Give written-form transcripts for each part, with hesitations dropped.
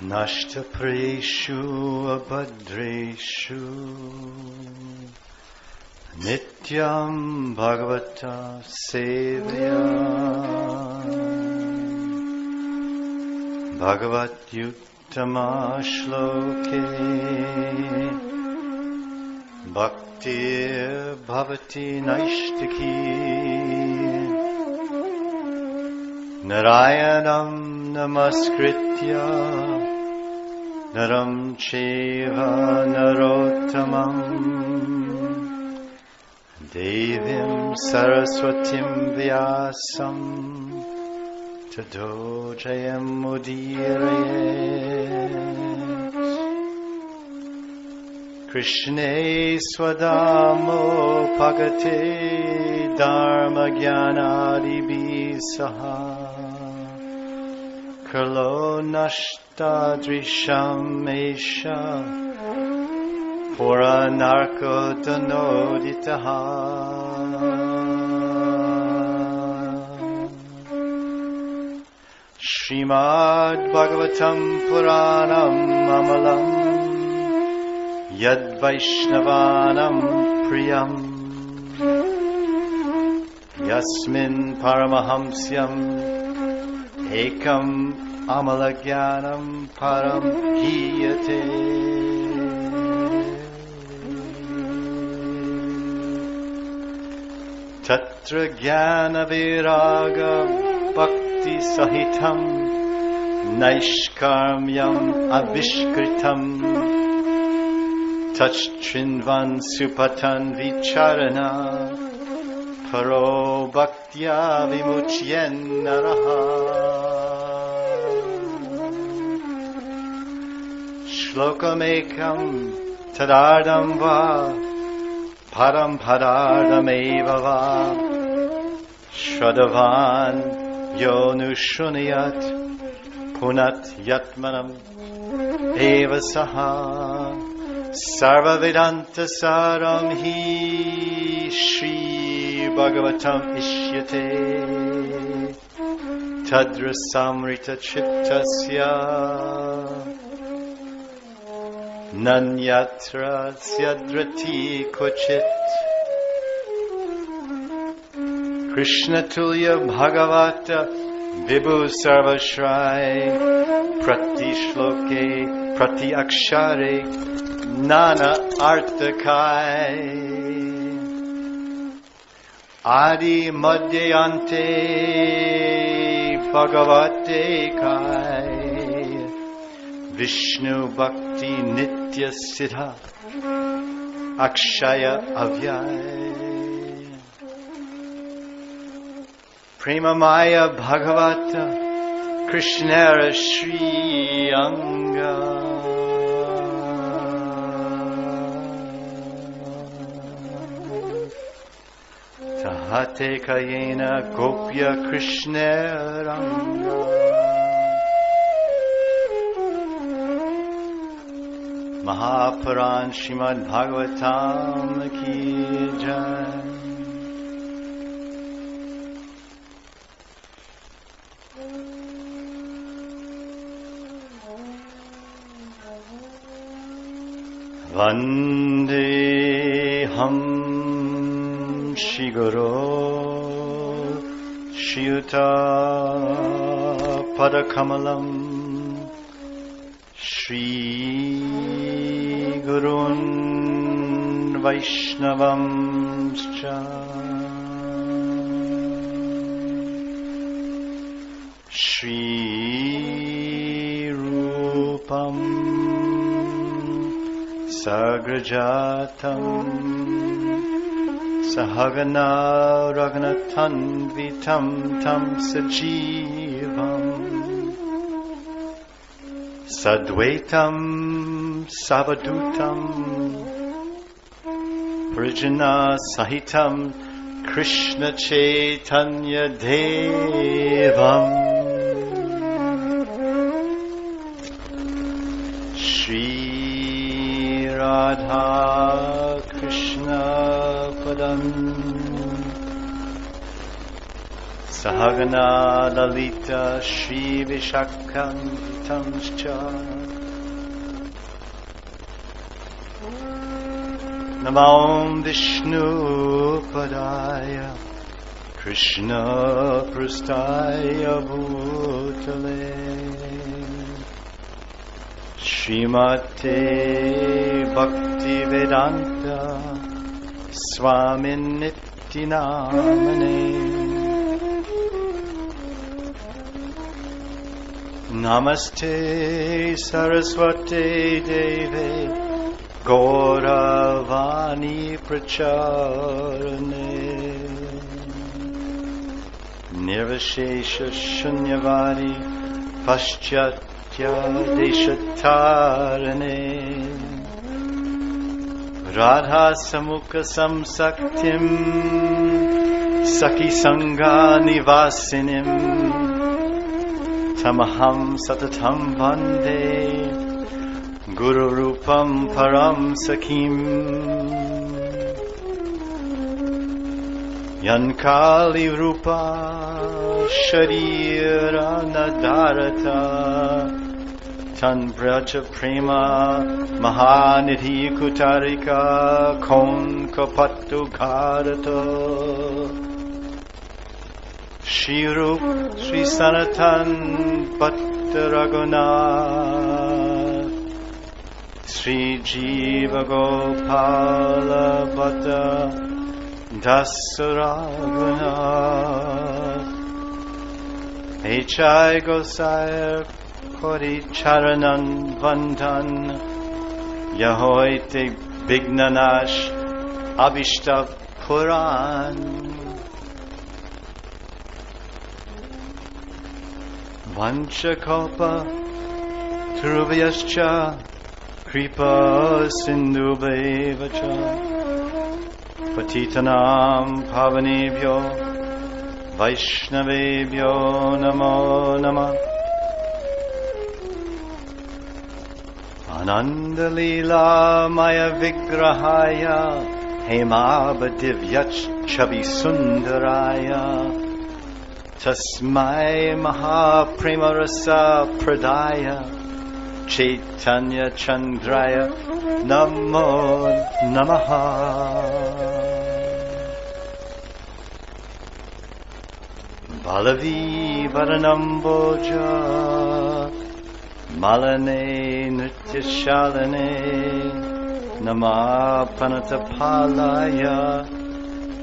Nashtapreshu abhadreshu Nityam Bhagavata Sevaya Bhagavat Yuttama Shloke Bhaktir Bhavati Naishtaki Narayanam Namaskritya Naram Cheva Narottamam Devim Saraswatim Vyasam Tado Jayam Mudirayet Krishne Swadamo Pagate Dharma Jnanadibi Saha Karlo Nashta Drisham Esha Pura Narko Danoditaha Srimad Bhagavatam Puranam Amalam Yad Vaishnavanam Priyam Yasmin Paramahamsyam Ekam Amalagyanam Param Hiyate Tatra Jnana Viraga Bhakti Sahitam Naishkarmyam Avishkritam Tachrinvan Supatan Vicharana Paro Bhaktya Vimuchyen Naraha Shlokamekam Tadardam Va Param Padardameva Va Shraddhavan Yonushuniyat Punat Yatmanam Eva Saha Sarva Vedanta Saram Hi Shri Bhagavatam Ishyate Tadrasamrita Chittasya Nanyatra Syadrati Kochit Krishna Tulya Bhagavata Vibhu Sarvashrai Prati Shloke Prati Akshare Nana Arthakai Adi Madhyante Bhagavate Kai Vishnu Bhakti Nitya Siddha Akshaya Avyay Prema Maya Bhagavata Krishnara Shri Anga Tahate Kayena Gopya Krishnaranga Mahapuran Srimad Bhagavatam Ki Jai Vandeham Shri Guru Shri Yuta Padakamalam Shri Gurun Vaishnavamscha Shri Rupam Sagrajatam Sahagana Raghunathan Vitam Tam Sajivam Sadvaitam Savadutam Prijana Sahitam Krishna Chaitanya Devam Shri Radha-Krishna Padam Sahagana Lalita Shri Vishakam Vitamscha Namam Vishnu Padaya Krishna Prastaya Bhutale Srimate Bhakti Vedanta Swamin Nityanamane Namaste Saraswate Deve Gauravani Pracharane Nirvashesha Shunyavadi Paschatya Deshatarane Radha Samukha Samsaktim Saki Sangha Nivasinim Tamaham Satatam Vande Guru Rupam Param Sakim Yankali Rupa Sharira Nadarata Tan Vraja Prema Mahanidhi Kutarika Kon Kapatu Karata Shri Rup Sri Sanatan Bhatta Raghunath Sri Jiva Gopala Bhatta Dasaraghunath H.I. Gosayar Kori Charanan Vandan Yahoite Bignanash Abhishtav Puran Vanchakalpa Truvayascha Kripa Sindhubevacha Patitanam Pavanebhyo Vaishnavebhyo Namo Namah Ananda Lila Maya Vigrahaya Hemabadivyach Chavi Sundaraya Tasmai Mahapremarasa Pradaya Chaitanya Chandraya Namo Namaha Balavi Varanamboja Malane Nrityashalane Namapanatapalaya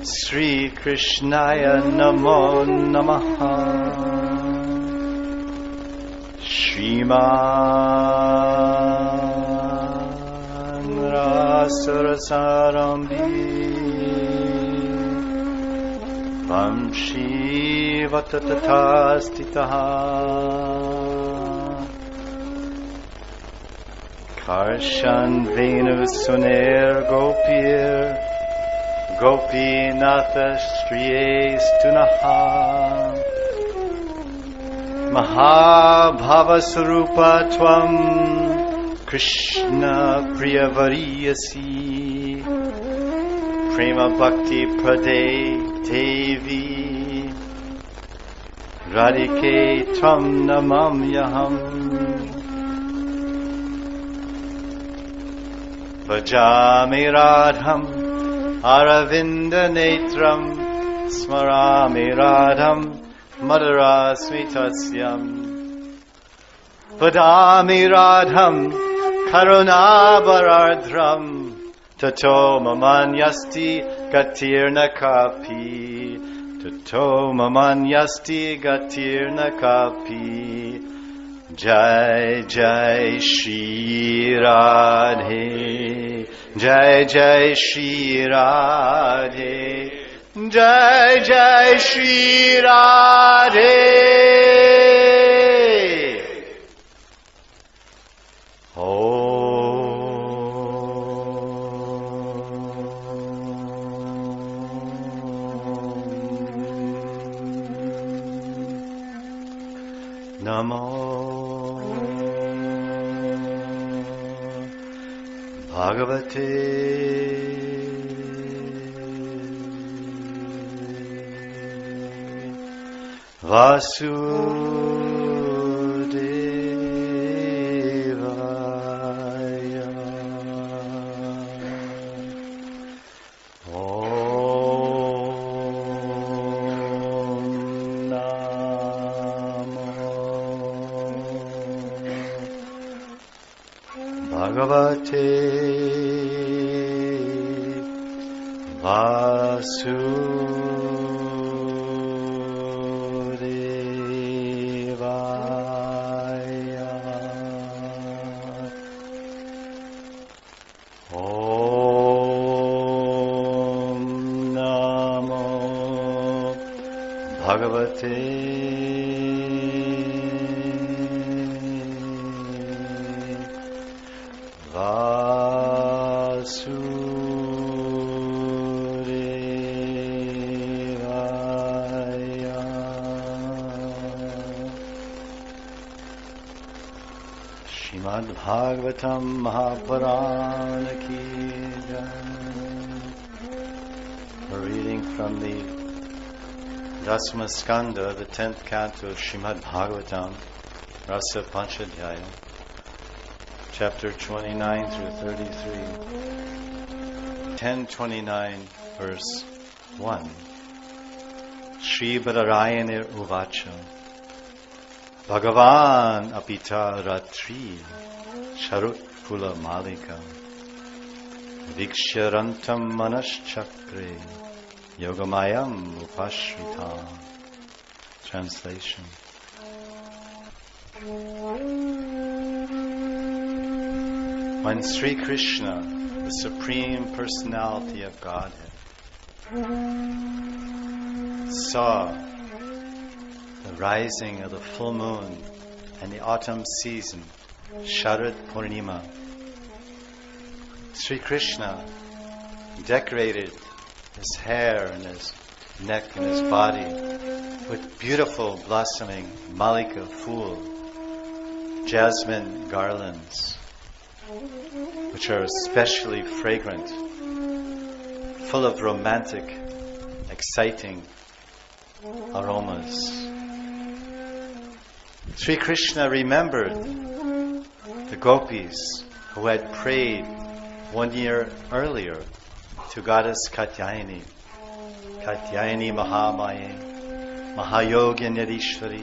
Sri Krishnaya Namo Namaha Shriman Rasarasarambi Vamshi Vatatatastitaha Karshan Venu Suner Gopir Gopinatha Striye Stunaha Mahabhava Sarupa Tvam Krishna Priyavariyasi Prema Bhakti Prade Devi Radhike Tvam Namam Yaham Vajami Radham Aravinda Netram Smarami Radham Madhura Sweetasyam Vadami Radham Karunabharadram Tato Mamanyasti Gatirna Kapi Tato Mamanyasti Gatirna Kapi Jai Jai Shri Radhe Jai Jai Shri Radhe Jai Jai Shri Radhe Namo Bhagavate Vasudevaya. Om Namo Bhagavate Vasudevaya. Om Namo Bhagavate Vasudevaya. Srimad Bhagavatam Mahapurana ki jai. We're reading from the Dasma Skanda, the 10th canto of Srimad Bhagavatam, Rasa Panchadhyaya, chapter 29 through 33. 1029, verse 1. Shri Badarayana Uvacha Bhagavan Apita Ratri Sharut Pula Malika Vikshyarantam Manaschakre Yogamayam Upashrita. Translation. When Sri Krishna, the Supreme Personality of Godhead, saw the rising of the full moon and the autumn season, Sharad Purnima, Sri Krishna decorated his hair and his neck and his body with beautiful blossoming malika fool, jasmine garlands, which are especially fragrant, full of romantic, exciting aromas. Sri Krishna remembered the gopis who had prayed 1 year earlier to goddess Katyayani, Katyayani Mahamaye, Mahayogyanadishwari,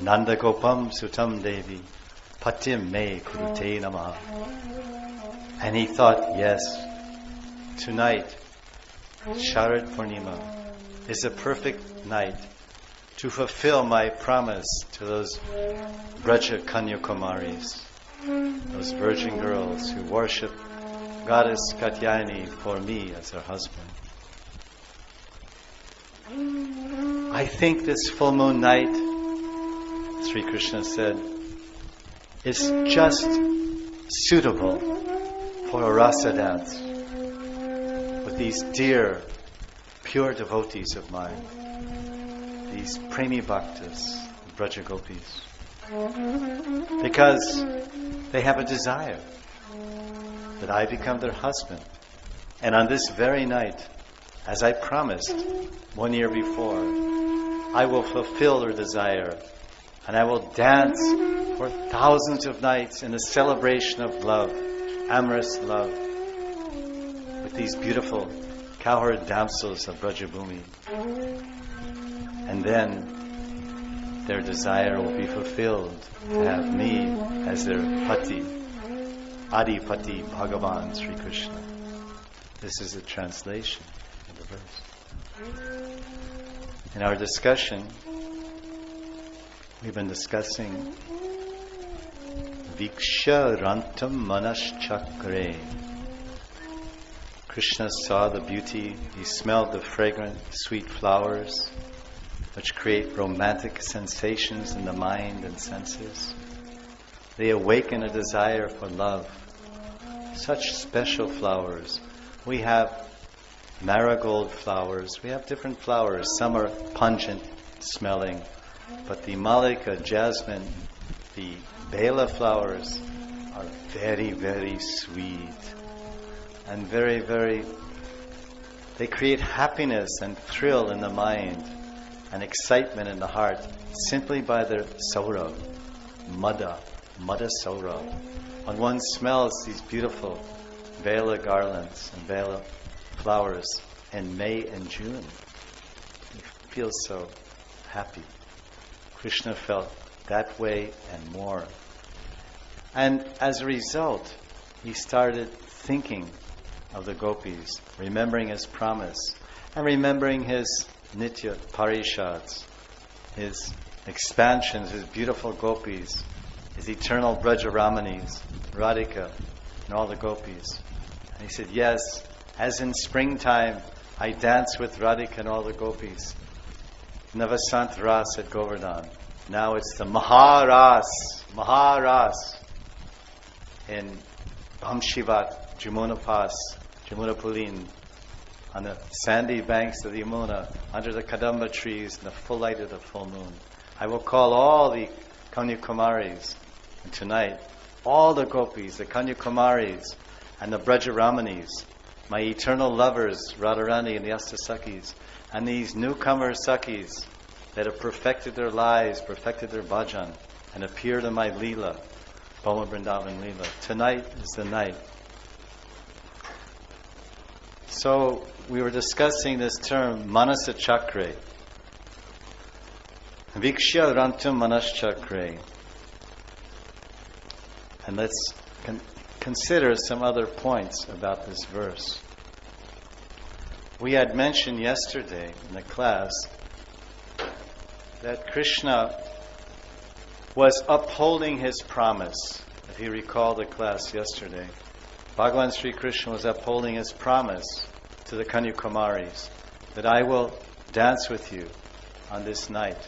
Nanda Gopam Sutam Devi, Patim Me Kurute Namaha. And he thought, yes, tonight, Sharad Purnima, is a perfect night to fulfill my promise to those Vraja Kanyakumaris, those virgin girls who worship Goddess Katyayani for me as her husband. I think this full moon night, Sri Krishna said, is just suitable for a rasa dance with these dear, pure devotees of mine, these premi bhaktas, Braja gopis, because they have a desire that I become their husband. And on this very night, as I promised 1 year before, I will fulfill their desire and I will dance for thousands of nights in a celebration of love, amorous love, with these beautiful cowherd damsels of Vraja-bhumi. And then their desire will be fulfilled to have me as their pati, Adipati Bhagavan Sri Krishna. This is a translation of the verse. In our discussion, we've been discussing Viksha Rantam Manaschakre. Krishna saw the beauty, he smelled the fragrant, sweet flowers which create romantic sensations in the mind and senses. They awaken a desire for love. Such special flowers. We have marigold flowers, we have different flowers. Some are pungent smelling, but the malika, jasmine, the bela flowers are very, very sweet and very, very, they create happiness and thrill in the mind and excitement in the heart simply by their saurav, mada saurav. When one smells these beautiful Bela garlands and Bela flowers in May and June, he feels so happy. Krishna felt that way and more. And as a result, he started thinking of the gopis, remembering his promise, and remembering his nitya parishads, his expansions, his beautiful gopis, his eternal Vraja-ramanis, Radhika, and all the gopis. And he said, yes, as in springtime, I dance with Radhika and all the gopis. Navasant Ras at Govardhan. Now it's the Maharas in Bhamshivat, Yamuna Pass, Yamuna Pulin, on the sandy banks of the Yamuna, under the Kadamba trees in the full light of the full moon. I will call all the Kanyakumaris, and tonight, all the gopis, the Kanyakumaris, and the Vraja-ramanis, my eternal lovers, Radharani and the Astasakis, and these newcomer Sakis that have perfected their lives, perfected their bhajan, and appeared in my Leela, Bhoma Vrindavan Leela. Tonight is the night. So we were discussing this term, Manasa Chakre. Vikshya Rantam Manas Chakre. And let's consider some other points about this verse. We had mentioned yesterday in the class that Krishna was upholding his promise. If you recall the class yesterday, Bhagavan Sri Krishna was upholding his promise to the Kanyakumaris that I will dance with you on this night.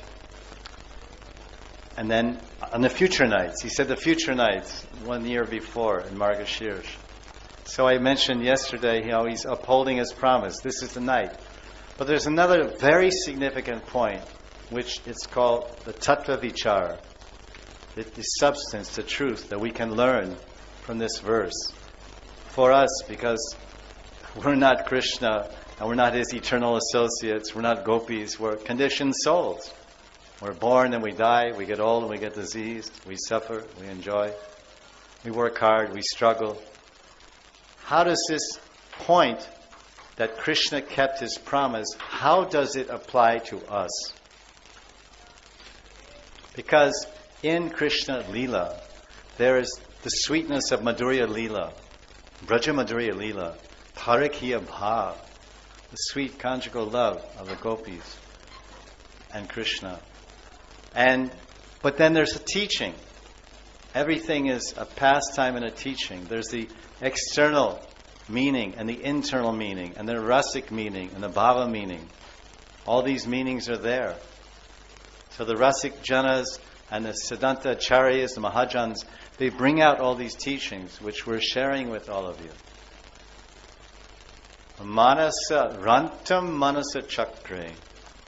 And then on the future nights, he said the future nights, 1 year before in Margashirsh. So I mentioned yesterday how he's upholding his promise. This is the night. But there's another very significant point, which it's called the Tattva Vichar, the substance, the truth that we can learn from this verse. For us, because we're not Krishna and we're not his eternal associates, we're not gopis, we're conditioned souls. We're born and we die, we get old and we get diseased, we suffer, we enjoy, we work hard, we struggle. How does this point that Krishna kept his promise, how does it apply to us? Because in Krishna Lila, there is the sweetness of Madhurya Lila, Vraja Madhurya Lila, Parakya Bhav, the sweet conjugal love of the gopis and Krishna. But then there's a teaching. Everything is a pastime and a teaching. There's the external meaning and the internal meaning and the rasic meaning and the bhava meaning. All these meanings are there. So the rasic janas and the siddhanta acharyas, the mahajans, they bring out all these teachings which we're sharing with all of you. Manasa, rantam manasa chakre.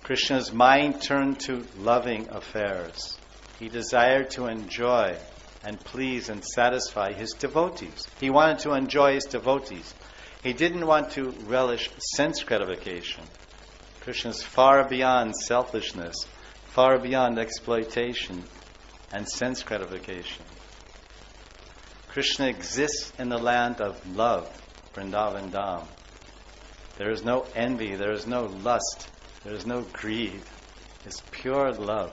Krishna's mind turned to loving affairs. He desired to enjoy and please and satisfy his devotees. He wanted to enjoy his devotees. He didn't want to relish sense gratification. Krishna's far beyond selfishness, far beyond exploitation and sense gratification. Krishna exists in the land of love, Vrindavan Dham. There is no envy, there is no lust, there is no greed. It's pure love,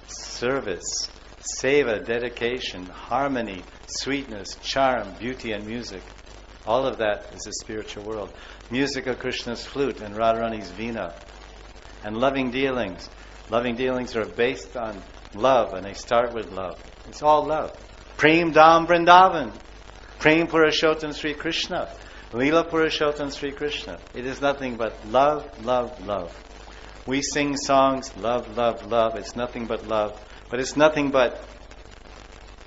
service, seva, dedication, harmony, sweetness, charm, beauty and music. All of that is the spiritual world. Music of Krishna's flute and Radharani's veena. And loving dealings. Loving dealings are based on love and they start with love. It's all love. Prem Dham Vrindavan. Prem Purushottam Sri Krishna. Lila Purushottam Sri Krishna. It is nothing but love, love, love. We sing songs, love, love, love. It's nothing but love. But it's nothing but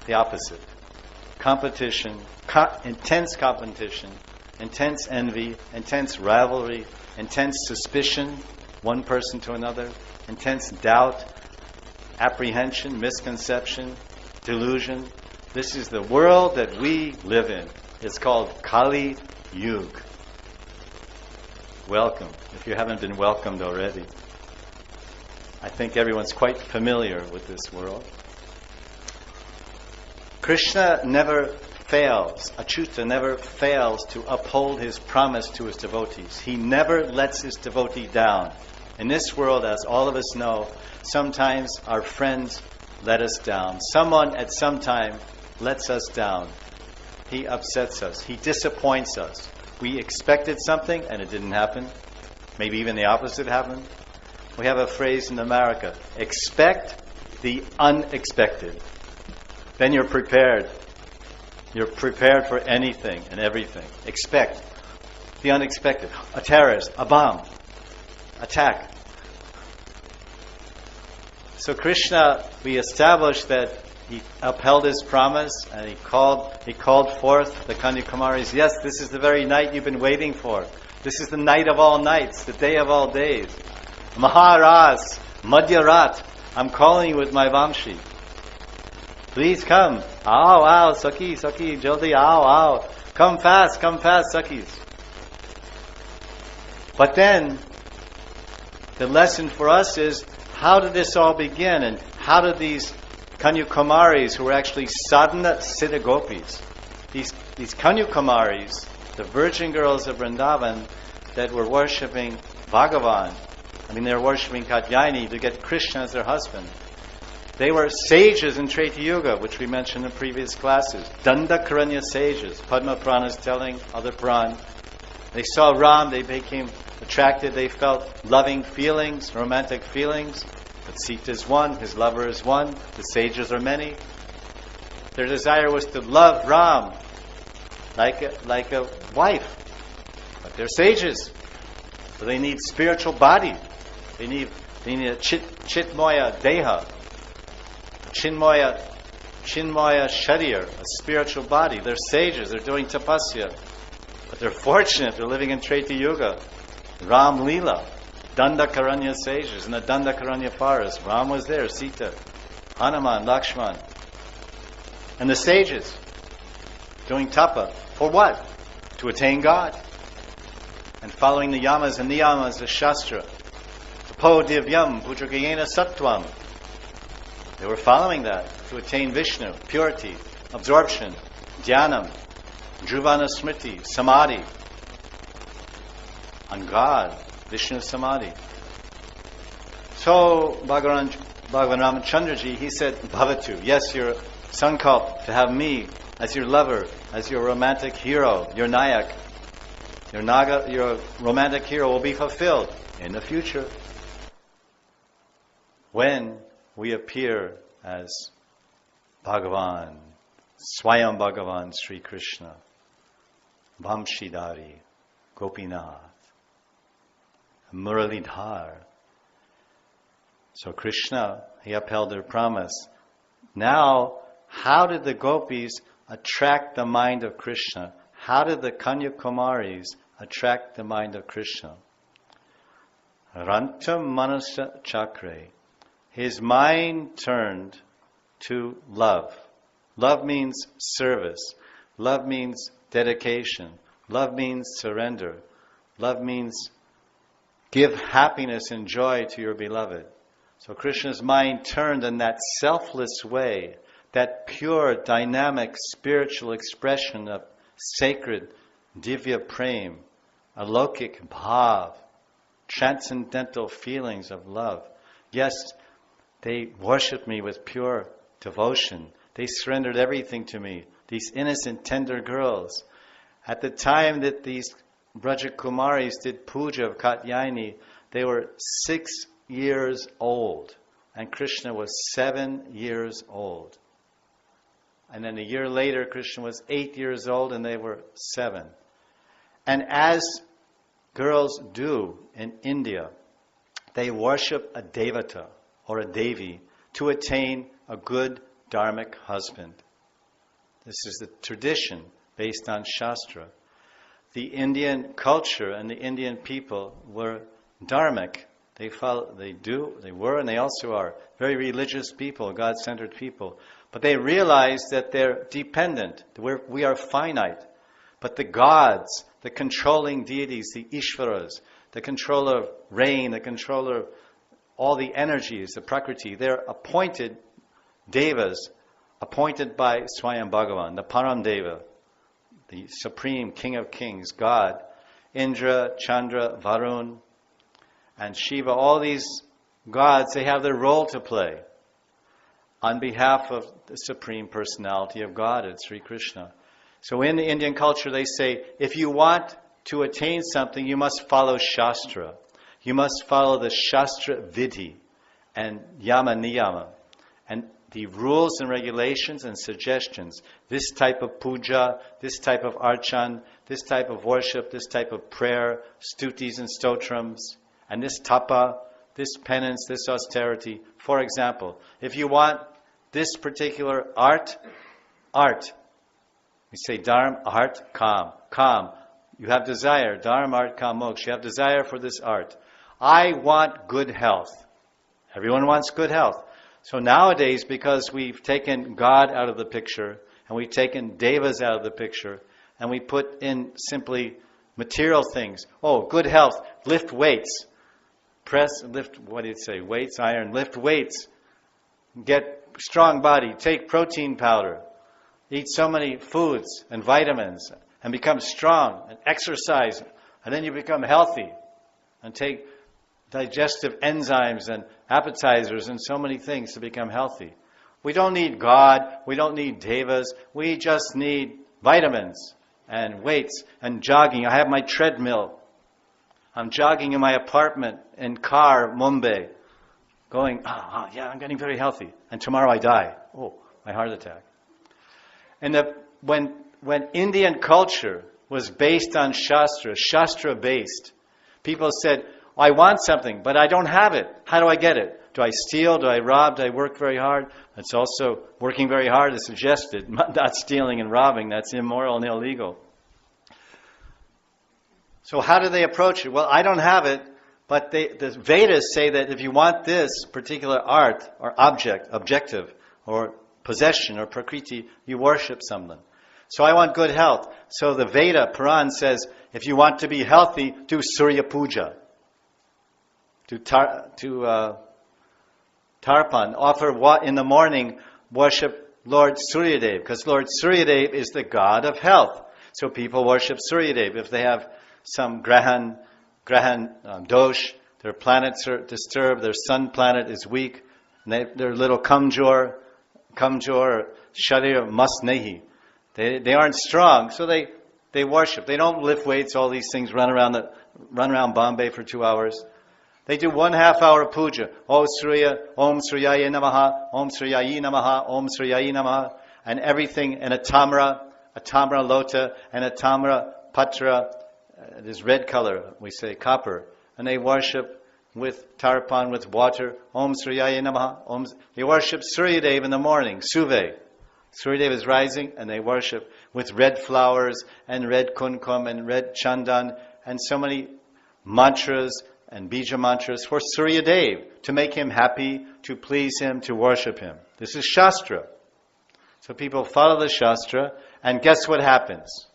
the opposite. Competition, intense competition, intense envy, intense rivalry, intense suspicion, one person to another, intense doubt, apprehension, misconception, delusion. This is the world that we live in. It's called Kali Yuga. Welcome, if you haven't been welcomed already. I think everyone's quite familiar with this world. Krishna never fails, Achyuta never fails to uphold his promise to his devotees. He never lets his devotee down. In this world, as all of us know, sometimes our friends let us down. Someone at some time lets us down. He upsets us. He disappoints us. We expected something and it didn't happen. Maybe even the opposite happened. We have a phrase in America, expect the unexpected. Then you're prepared. You're prepared for anything and everything. Expect the unexpected. A terrorist, a bomb, attack. So Krishna, we established that he upheld his promise and he called forth the Kanyakumaris. Yes, this is the very night you've been waiting for. This is the night of all nights, the day of all days. Maharas, Madhyarat, I'm calling you with my Vamshi. Please come. Aao, Saki, jaldi, aao. Come fast, Sakis. But then, the lesson for us is, how did this all begin? And how did these Kanyakumaris, who were actually sadhana siddha gopis, these Kanyakumaris, the virgin girls of Vrindavan that were worshipping Bhagavan, they were worshipping Katyayani to get Krishna as their husband. They were sages in Treta Yuga, which we mentioned in previous classes. Dandakaranya sages. Padma Purana is telling other Puran. They saw Ram, they became attracted, they felt loving feelings, romantic feelings. But Sita is one, his lover is one, the sages are many. Their desire was to love Ram like a wife. But they're sages. So they need spiritual body. They need a chitmaya deha. Chinmaya sharir, a spiritual body. They're sages, they're doing tapasya. But they're fortunate, they're living in Treta Yuga. Ram Lila, Dandakaranya sages in the Dandakaranya forest. Ram was there, Sita, Hanuman, Lakshman. And the sages doing tapa. For what? To attain God. And following the yamas and niyamas of Shastra. Tapo divyam putragayena sattvam. They were following that to attain Vishnu, purity, absorption, dhyanam, jnana smriti, samadhi, on God, Vishnu samadhi. So Bhagavan Ramachandraji, he said, Bhavatu, yes, your sankalp to have me as your lover, as your romantic hero, your nayak, your romantic hero will be fulfilled in the future. When we appear as Bhagavan, Swayam Bhagavan Sri Krishna, Vamshidhari, Gopinath, Muralidhar. So Krishna, he upheld their promise. Now, how did the gopis attract the mind of Krishna? How did the Kanyakumaris attract the mind of Krishna? Rantam Manasa Chakre. His mind turned to love. Love means service. Love means dedication. Love means surrender. Love means give happiness and joy to your beloved. So Krishna's mind turned in that selfless way, that pure, dynamic, spiritual expression of sacred divya prem, alokik bhav, transcendental feelings of love. Yes, they worshipped me with pure devotion. They surrendered everything to me. These innocent, tender girls. At the time that these Vraja-kumaris did puja of Katyayani, they were 6 years old. And Krishna was 7 years old. And then a year later, Krishna was 8 years old and they were 7. And as girls do in India, they worship a devata or a devi to attain a good dharmic husband. This is the tradition based on Shastra. The Indian culture and the Indian people were dharmic. They were, and they also are very religious people, God-centered people. But they realized that they're dependent. We are finite. But the gods, the controlling deities, the Ishvaras, the controller of rain, the controller of all the energies, the Prakriti, they're appointed devas, appointed by Swayam Bhagavan, the Param Deva, the Supreme King of Kings, God, Indra, Chandra, Varun, and Shiva. All these gods, they have their role to play on behalf of the Supreme Personality of Godhead, Sri Krishna. So in the Indian culture, they say, if you want to attain something, you must follow Shastra. You must follow the Shastra Vidhi and Yama Niyama, and the rules and regulations and suggestions. This type of puja, this type of archan, this type of worship, this type of prayer, stutis and stotrams, and this tapa, this penance, this austerity. For example, if you want this particular art, we say dharma, art, kam, kam. You have desire, dharma, art, kam, moksha. You have desire for this art. I want good health. Everyone wants good health. So nowadays, because we've taken God out of the picture, and we've taken devas out of the picture, and we put in simply material things. Oh, good health, lift weights. Lift, what do you say, weights, iron, lift weights. Get strong body, take protein powder. Eat so many foods and vitamins, and become strong, and exercise, and then you become healthy. And take digestive enzymes and appetizers and so many things to become healthy. We don't need God, we don't need devas, we just need vitamins and weights and jogging. I have my treadmill. I'm jogging in my apartment in car, Mumbai, going, yeah, I'm getting very healthy. And tomorrow I die. Oh, my heart attack. And when Indian culture was based on Shastra-based, people said, I want something, but I don't have it. How do I get it? Do I steal? Do I rob? Do I work very hard? It's also working very hard is suggested, not stealing and robbing. That's immoral and illegal. So how do they approach it? Well, I don't have it, but the Vedas say that if you want this particular art or objective, or possession or prakriti, you worship someone. So I want good health. So the Veda, Puran says, if you want to be healthy, do Surya Puja. To Tarpan, offer what in the morning, worship Lord Suryadev, because Lord Suryadev is the god of health. So people worship Suryadev. If they have some grahan dosh, their planets are disturbed, their sun planet is weak, and their little kamjor, sharir masnehi. They aren't strong, so they worship. They don't lift weights, all these things, run around Bombay for 2 hours. They do 1/2 hour puja. Om Sriyaye Namaha, Om Sriyaye Namaha, Om Sriyaye Namaha. And everything in a tamra lota, and a tamra patra, this red color, we say copper. And they worship with tarpan, with water. Om Sriyaye Namaha. They worship Suryadev in the morning, Suve. Suryadev is rising, and they worship with red flowers, and red kunkum, and red chandan, and so many mantras, and bija mantras for Suryadev, to make him happy, to please him, to worship him. This is Shastra. So people follow the Shastra, and guess what happens?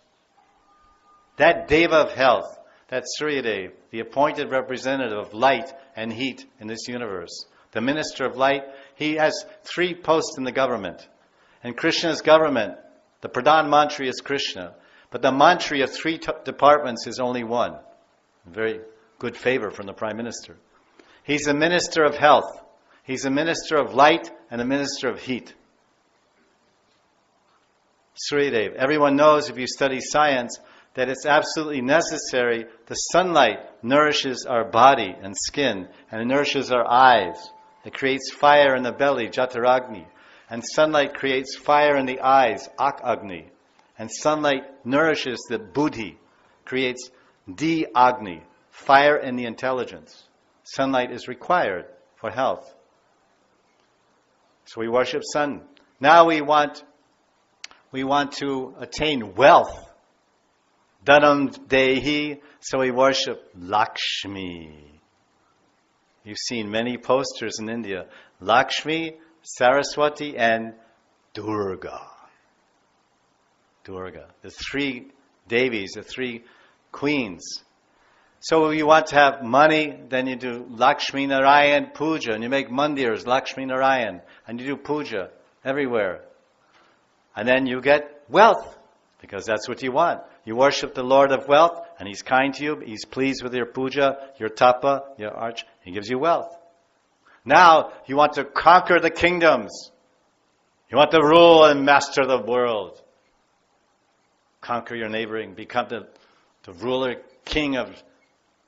That Deva of health, that Suryadev, the appointed representative of light and heat in this universe, the minister of light, he has 3 posts in the government. In Krishna's government, the Pradhan Mantri is Krishna, but the Mantri of 3 departments is only one. Very good favor from the Prime Minister. He's a minister of health. He's a minister of light and a minister of heat. Suryadev. Everyone knows, if you study science, that it's absolutely necessary. The sunlight nourishes our body and skin, and it nourishes our eyes. It creates fire in the belly, Jataragni. And sunlight creates fire in the eyes, Ak-Agni. And sunlight nourishes the buddhi, creates Di-Agni, fire in the intelligence. Sunlight is required for health. So we worship sun. Now we want to attain wealth. Dhanam Dehi, so we worship Lakshmi. You've seen many posters in India. Lakshmi, Saraswati, and Durga. The 3 Devis, the 3 queens. So you want to have money, then you do Lakshmi Narayan Puja, and you make mandirs, Lakshmi Narayan, and you do puja everywhere. And then you get wealth, because that's what you want. You worship the Lord of wealth, and He's kind to you, He's pleased with your puja, your tapa, your arch, He gives you wealth. Now, you want to conquer the kingdoms. You want to rule and master the world. Conquer your neighboring, become the ruler, king of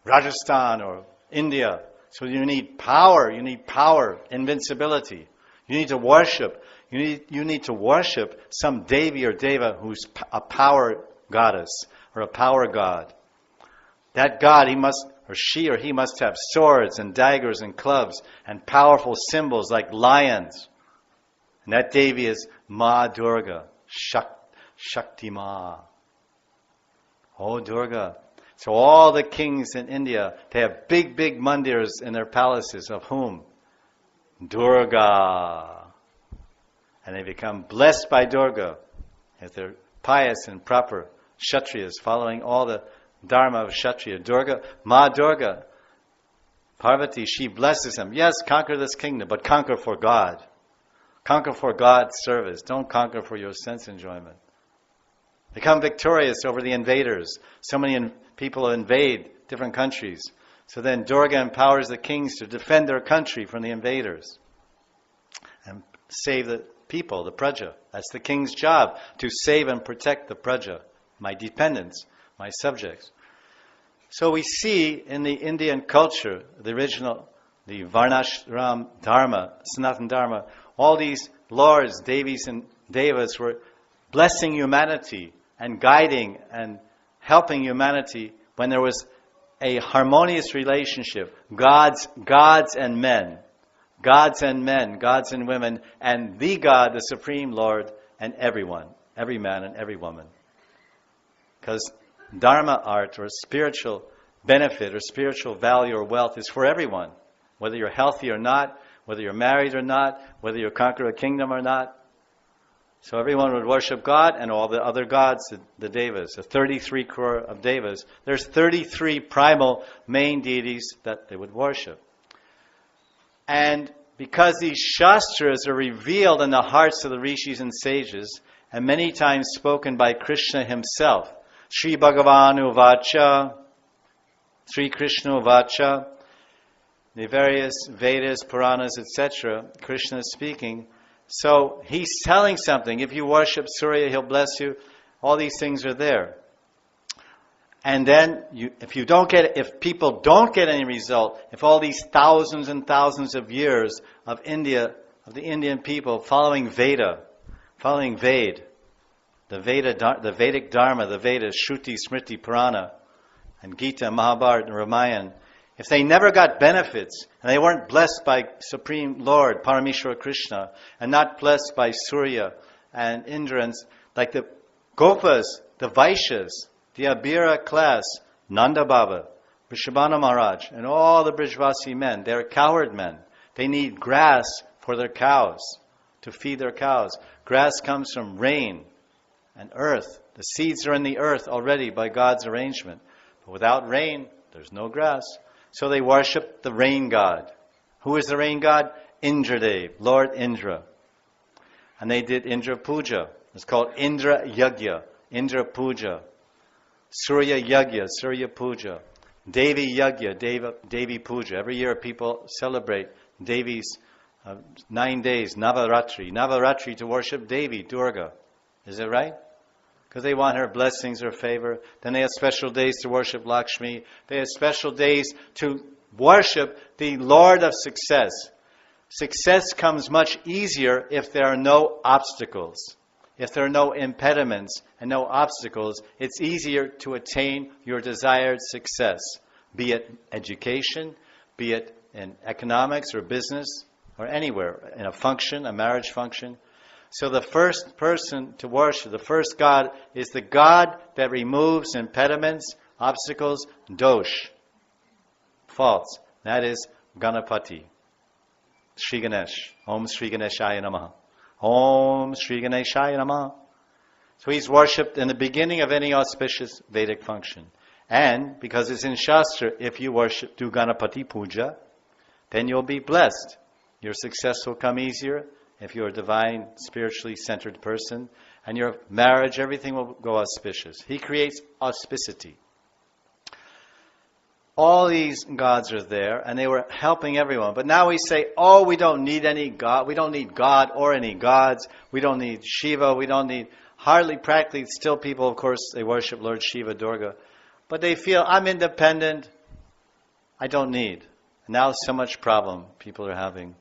Rajasthan or India. So you need power, invincibility. You need to worship. You need to worship some Devi or Deva who's a power goddess or a power god. That god, he must have swords and daggers and clubs and powerful symbols like lions. And that Devi is Ma Durga, Shakti Ma. Oh, Durga. So all the kings in India, they have big, big mandirs in their palaces of whom? Durga. And they become blessed by Durga if they're pious and proper Kshatriyas, following all the dharma of Kshatriya. Durga, Ma Durga, Parvati, she blesses them. Yes, conquer this kingdom, but conquer for God. Conquer for God's service. Don't conquer for your sense enjoyment. Become victorious over the invaders. So many people invade different countries. So then Durga empowers the kings to defend their country from the invaders and save the people, the praja. That's the king's job, to save and protect the praja, my dependents, my subjects. So we see in the Indian culture, the original, the Varnashram Dharma, Sanatana Dharma, all these lords, Devis and Devas were blessing humanity and guiding and helping humanity when there was a harmonious relationship. Gods and men. Gods and men, gods and women, and the God, the Supreme Lord, and everyone, every man and every woman. Because Dharma art or spiritual benefit or spiritual value or wealth is for everyone. Whether you're healthy or not, whether you're married or not, whether you conquer a kingdom or not. So everyone would worship God and all the other gods, the Devas, the 33 crore of Devas. There's 33 primal main deities that they would worship. And because these Shastras are revealed in the hearts of the rishis and sages, and many times spoken by Krishna himself, Sri Bhagavanu Vacha, Sri Krishna Vacha, the various Vedas, Puranas, etc., Krishna is speaking. So he's telling something. If you worship Surya, he'll bless you. All these things are there. And then, if people don't get any result, if all these thousands and thousands of years of India, of the Indian people following Veda, following Ved, the Vedic Dharma, the Vedas, Shruti, Smriti, Purana, and Gita, Mahabharata, and Ramayana, if they never got benefits, and they weren't blessed by Supreme Lord, Parameshwara Krishna, and not blessed by Surya and Indra, and like the Gopas, the Vaishyas, the Abhira class, Nanda Baba, Vrishabhana Maharaj, and all the Brijvasi men, they're cowherd men. They need grass for their cows, to feed their cows. Grass comes from rain and earth. The seeds are in the earth already by God's arrangement. But without rain, there's no grass. So they worship the rain god. Who is the rain god? Indradev, Lord Indra. And they did Indra Puja. It's called Indra Yagya, Indra Puja. Surya Yagya, Surya Puja. Devi Yagya, Devi Puja. Every year people celebrate Devi's 9 days, Navaratri. Navaratri to worship Devi, Durga. Is it right? Because they want her blessings, her favor. Then they have special days to worship Lakshmi. They have special days to worship the Lord of success. Success comes much easier if there are no obstacles. If there are no impediments and no obstacles, it's easier to attain your desired success. Be it education, be it in economics or business, or anywhere, in a function, a marriage function. So the first person to worship, the first God, is the God that removes impediments, obstacles, dosh, faults. That is Ganapati, Sri Ganesh. Om Sri Ganeshaya Namaha. Om Sri Ganeshaya Namaha. So he's worshipped in the beginning of any auspicious Vedic function. And because it's in Shastra, if you worship, do Ganapati Puja, then you'll be blessed. Your success will come easier if you're a divine, spiritually centered person. And your marriage, everything will go auspicious. He creates auspicity. All these gods are there, and they were helping everyone. But now we say, oh, we don't need any God. We don't need God or any gods. We don't need Shiva. We don't need... Hardly, practically, still people, of course, they worship Lord Shiva, Durga. But they feel, I'm independent. I don't need. Now so much problem people are having.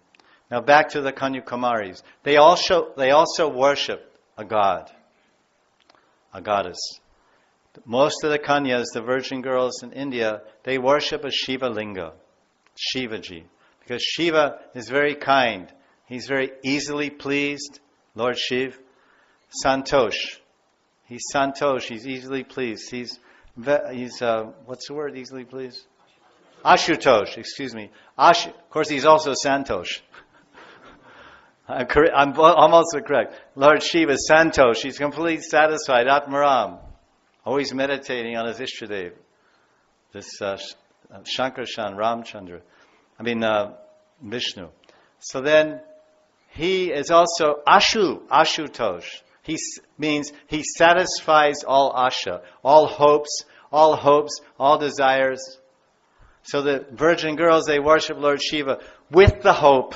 Now back to the Kanyakumaris. They also worship a god, a goddess. Most of the Kanyas, the virgin girls in India, they worship a Shiva Linga, Shivaji. Because Shiva is very kind. He's very easily pleased, Lord Shiv. Santosh. He's Santosh, he's easily pleased. He's what's the word, easily pleased? Ashutosh, excuse me. Of course, he's also Santosh. I'm almost correct. Lord Shiva is Santosh. He's completely satisfied. Atmaram. Always meditating on his Ishtadev. This Shankarshan, Ramchandra. Vishnu. So then, he is also Ashutosh. He means he satisfies all asha, all hopes, all desires. So the virgin girls, they worship Lord Shiva with the hope.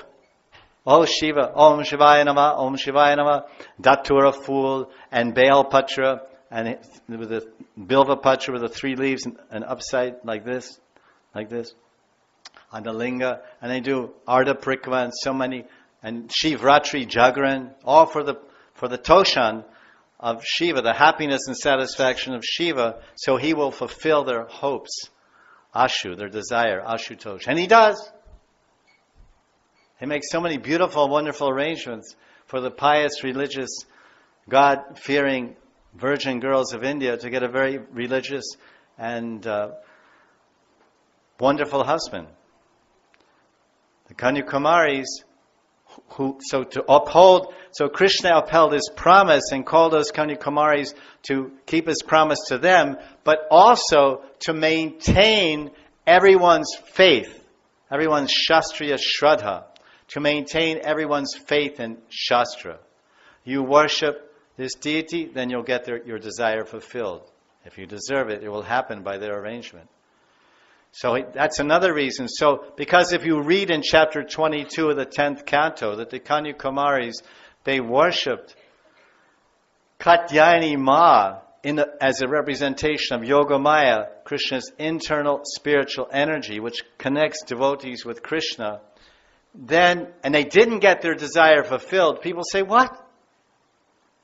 Oh Shiva, Om Shivaya Nama, Datura fool, and Baal Patra, and with the Bilva Patra with the 3 leaves and upside like this, on the linga, and they do Arda Prikva and so many, and Shivratri Jagran, all for the Toshan of Shiva, the happiness and satisfaction of Shiva, so he will fulfill their hopes, Ashu, their desire, Ashutosh. And he does. He makes so many beautiful, wonderful arrangements for the pious, religious, God-fearing virgin girls of India to get a very religious and wonderful husband. The Kanyakumaris, so Krishna upheld his promise and called those Kanyakumaris to keep his promise to them, but also to maintain everyone's faith, everyone's Shastriya Shraddha, to maintain everyone's faith in Shastra. You worship this deity, then you'll get your desire fulfilled. If you deserve it, it will happen by their arrangement. So that's another reason. So, because if you read in chapter 22 of the 10th canto that the Kanyakumaris, they worshipped Katyayani Ma as a representation of Yogamaya, Krishna's internal spiritual energy, which connects devotees with Krishna, and they didn't get their desire fulfilled, people say, what?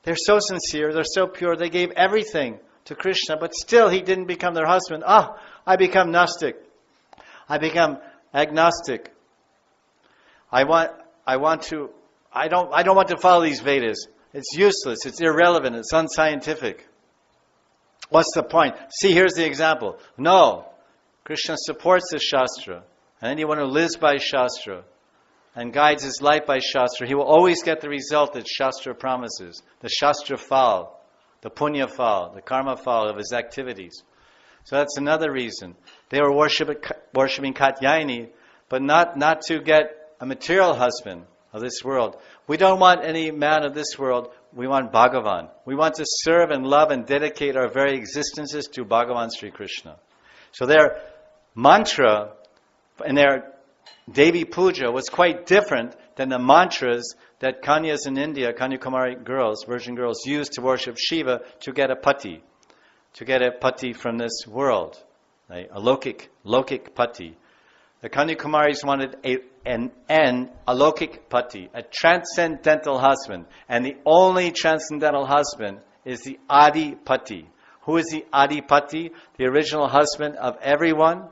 They're so sincere, they're so pure, they gave everything to Krishna, but still he didn't become their husband. I become Gnostic. I become agnostic. I don't want to follow these Vedas. It's useless, it's irrelevant, it's unscientific. What's the point? See, here's the example. No, Krishna supports the Shastra, and anyone who lives by Shastra and guides his life by Shastra, he will always get the result that Shastra promises. The Shastra fal, the punya fal, the karma fal of his activities. So that's another reason. They were worshipping Katyayani, but not to get a material husband of this world. We don't want any man of this world. We want Bhagavan. We want to serve and love and dedicate our very existences to Bhagavan Sri Krishna. So their mantra and their Devi Puja was quite different than the mantras that Kanyas in India, Kanyakumari girls, virgin girls, used to worship Shiva to get a pati from this world, a lokik pati. The Kanyakumaris wanted an alokik pati, a transcendental husband. And the only transcendental husband is the Adi Pati. Who is the Adi Pati? The original husband of everyone?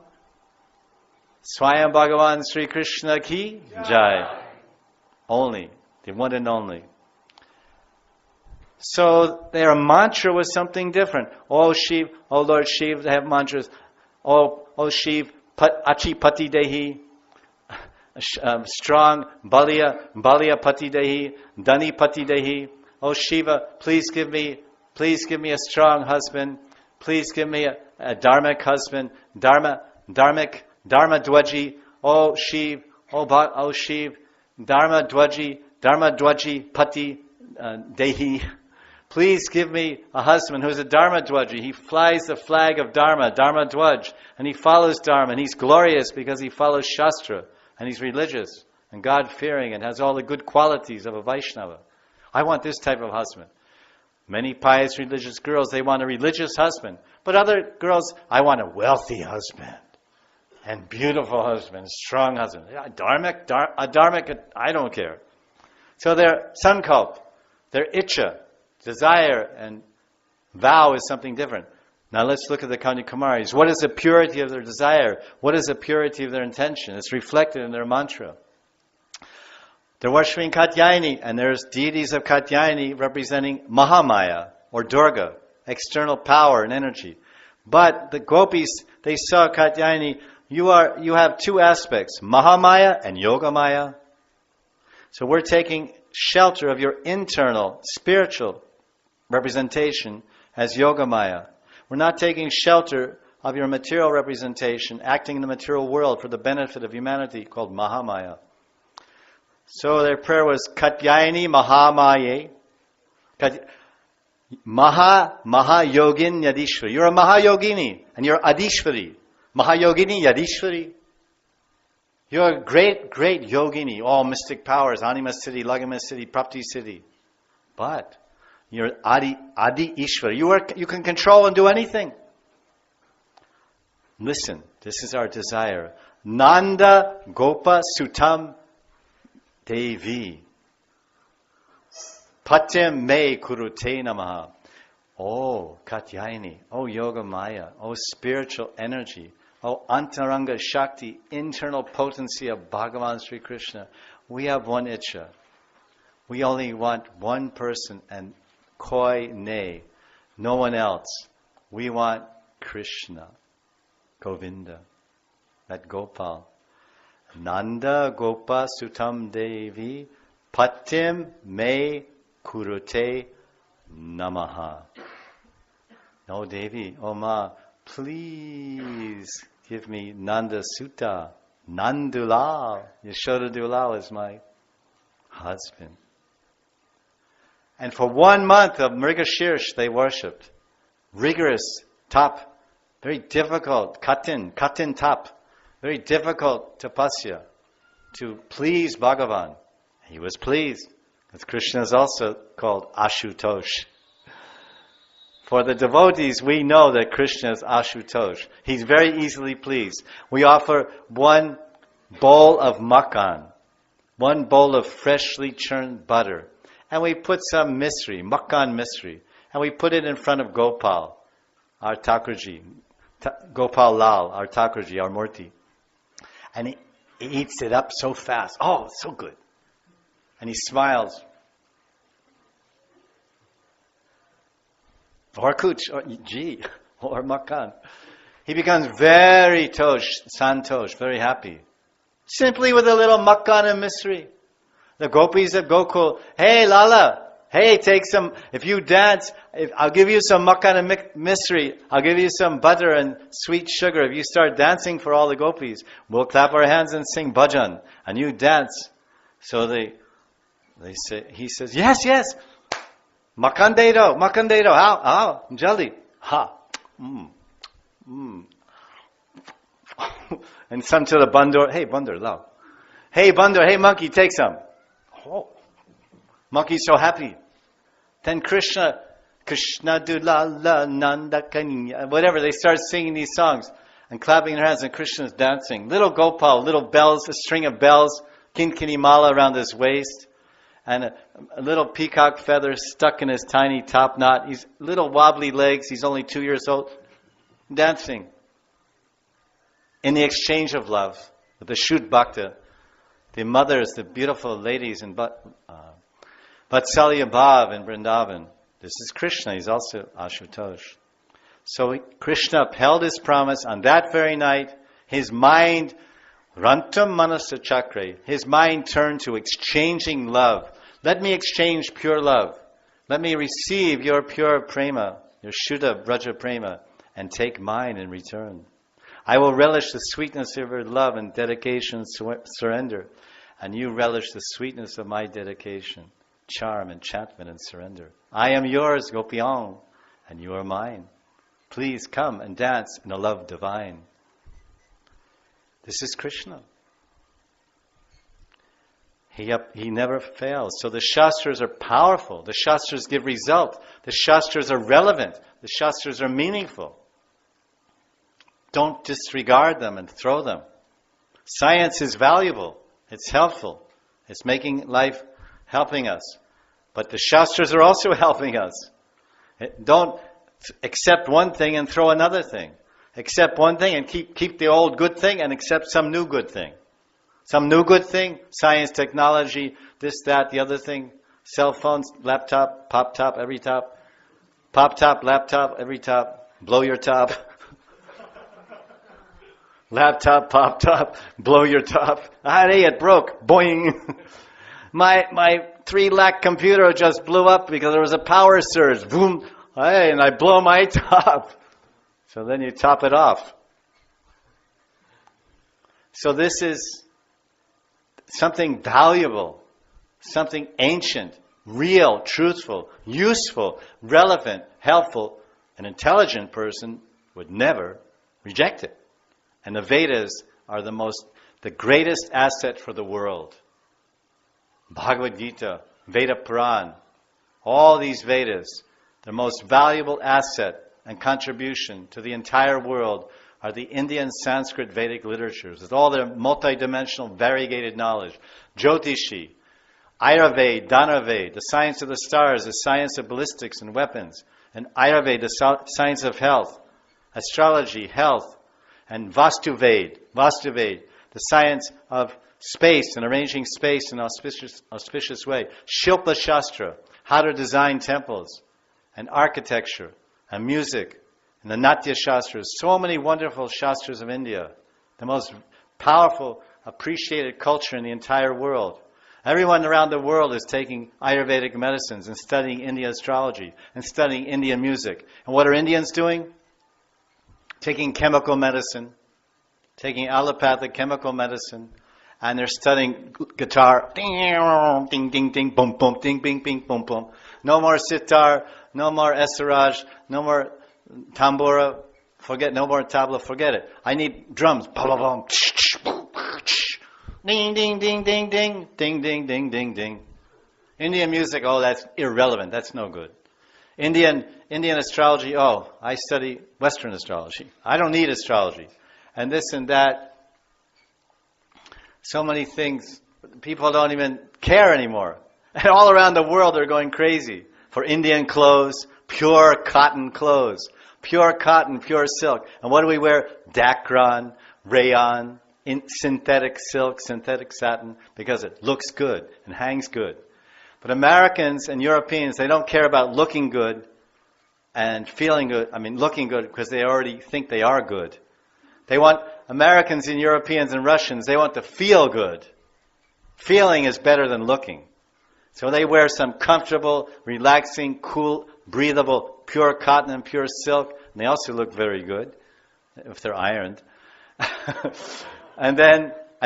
Swayam Bhagavan Sri Krishna ki Jai. Only, the one and only. So their mantra was something different. Oh Shiv, oh Lord Shiv, they have mantras. Oh Shiv, Achi Pati Dehi, strong Balia Pati Dehi, Dani Pati Dehi. Oh Shiva, please give me a strong husband. Please give me a dharmic husband, dharmic, dharma dwaji, oh Shiv, oh Shiv, dharma dwaji, pati, dehi. Please give me a husband who's a dharma dwaji. He flies the flag of dharma dwaj, and he follows dharma, and he's glorious because he follows shastra, and he's religious, and God-fearing, and has all the good qualities of a Vaishnava. I want this type of husband. Many pious religious girls, they want a religious husband. But other girls, I want a wealthy husband. And beautiful husband, strong husband. Yeah, dharmic, I don't care. So their sankalp, their icha, desire and vow is something different. Now let's look at the Kanyakumaris. What is the purity of their desire? What is the purity of their intention? It's reflected in their mantra. They're worshipping Katyayani, and there's deities of Katyayani representing Mahamaya, or Durga, external power and energy. But the gopis, they saw Katyayani, you have two aspects, Mahamaya and Yogamaya. So we're taking shelter of your internal, spiritual representation as Yogamaya. We're not taking shelter of your material representation, acting in the material world for the benefit of humanity, called Mahamaya. So their prayer was Katyayani Mahamaye. Mahayogin Yadishvari. You're a Mahayogini and you're Adishvari. Mahayogini Yadishvari. You're a great, great yogini. All mystic powers, Anima Siddhi, Lagama Siddhi, Prapti Siddhi. But you're Adi Ishvara. You can control and do anything. Listen, this is our desire. Nanda Gopa Sutam Devi. Patim me kurute namaha. Oh, Katyayani. Oh, Yogamaya. Oh, spiritual energy. Oh, Antaranga Shakti, internal potency of Bhagavan Sri Krishna. We have one icha. We only want one person and koi ne, no one else. We want Krishna, Govinda, that Gopal. Nanda Gopa Sutam Devi Patim Me Kurute Namaha. No, Devi, oh Ma, please give me Nanda Sutta, Nandulal. Yashoda Dulal is my husband. And for 1 month of Mrigashirsh they worshipped. Rigorous, top, very difficult, katin top. Very difficult tapasya to please Bhagavan. He was pleased. Because Krishna is also called Ashutosh. For the devotees, we know that Krishna is Ashutosh. He's very easily pleased. We offer 1 bowl of makan, 1 bowl of freshly churned butter, and we put some mystery, makan mystery, and we put it in front of Gopal, our Thakurji, Gopal Lal, our Thakurji, our Murti. And he eats it up so fast. Oh, so good. And he smiles. Or kuch, or ji, or makan. He becomes very santosh, very happy. Simply with a little makan and mystery. The gopis of Gokul, hey Lala, hey, take some, if you dance, I'll give you some makan and mystery. I'll give you some butter and sweet sugar. If you start dancing for all the gopis, we'll clap our hands and sing bhajan. And you dance. So they say, he says, yes. Makan dedo. How? Jaldi. Ha. And some to the bandor, hey bandor, lao. Hey bandor, hey monkey, take some. Oh. Monkey's so happy. Then Krishna Dulala Nanda Kanya, whatever, they start singing these songs and clapping their hands, and Krishna's dancing. Little Gopal, little bells, a string of bells, kinkini mala around his waist, and a little peacock feather stuck in his tiny top knot. He's little wobbly legs, he's only 2 years old, dancing. In the exchange of love, with the Shuddha Bhakta, the mothers, the beautiful ladies in Vatsalya Bhav in Vrindavan. This is Krishna, he's also Ashutosh. So Krishna upheld his promise on that very night. His mind, Rantam Manasa Chakre, his mind turned to exchanging love. Let me exchange pure love. Let me receive your pure prema, your Shuddha Vraja prema, and take mine in return. I will relish the sweetness of your love and dedication, surrender, and you relish the sweetness of my dedication, charm, enchantment, and surrender. I am yours, Gopiyan, and you are mine. Please come and dance in a love divine. This is Krishna. He never fails. So the Shastras are powerful. The Shastras give result. The Shastras are relevant. The Shastras are meaningful. Don't disregard them and throw them. Science is valuable. It's helpful. It's making life, helping us. But the Shastras are also helping us. Don't accept one thing and throw another thing. Accept one thing and keep the old good thing and accept some new good thing. Some new good thing, science, technology, this, that, the other thing, cell phones, laptop, pop top, every top. Pop top, laptop, every top. Blow your top. Laptop, pop top, blow your top. Hey, it broke. Boing. My 3 lakh computer just blew up because there was a power surge. Boom. Hey, and I blow my top. So then you top it off. So this is something valuable, something ancient, real, truthful, useful, relevant, helpful. An intelligent person would never reject it. And the Vedas are the greatest asset for the world. Bhagavad Gita, Veda Puran, all these Vedas, the most valuable asset and contribution to the entire world are the Indian Sanskrit Vedic literatures, with all their multidimensional, variegated knowledge. Jyotishi, Ayurveda, Dhanaveda, the science of the stars, the science of ballistics and weapons, and Ayurveda, the science of health, astrology, health, and Vastuveda, the science of space and arranging space in an auspicious way. Shilpa Shastra, how to design temples, and architecture, and music, and the Natya Shastras, so many wonderful Shastras of India, the most powerful, appreciated culture in the entire world. Everyone around the world is taking Ayurvedic medicines and studying Indian astrology and studying Indian music. And what are Indians doing? Taking chemical medicine, taking allopathic chemical medicine, and they're studying guitar. Ding, ding, ding, ding, boom, boom, ding, bing, bing, boom, boom. No more sitar, no more esaraj, no more tambura, no more tabla, forget it. I need drums. Ding, ding, ding, ding, ding, ding, ding, ding, ding, ding. Indian music, that's irrelevant. That's no good. Indian astrology, I study Western astrology. I don't need astrology. And this and that. So many things. People don't even care anymore. And all around the world they're going crazy for Indian clothes, pure cotton clothes. Pure cotton, pure silk. And what do we wear? Dacron, rayon, synthetic silk, synthetic satin, because it looks good and hangs good. But Americans and Europeans, they don't care about looking good and feeling good. Looking good because they already think they are good. They want, Americans and Europeans and Russians, they want to feel good. Feeling is better than looking. So they wear some comfortable, relaxing, cool, breathable, pure cotton and pure silk. And they also look very good if they're ironed. And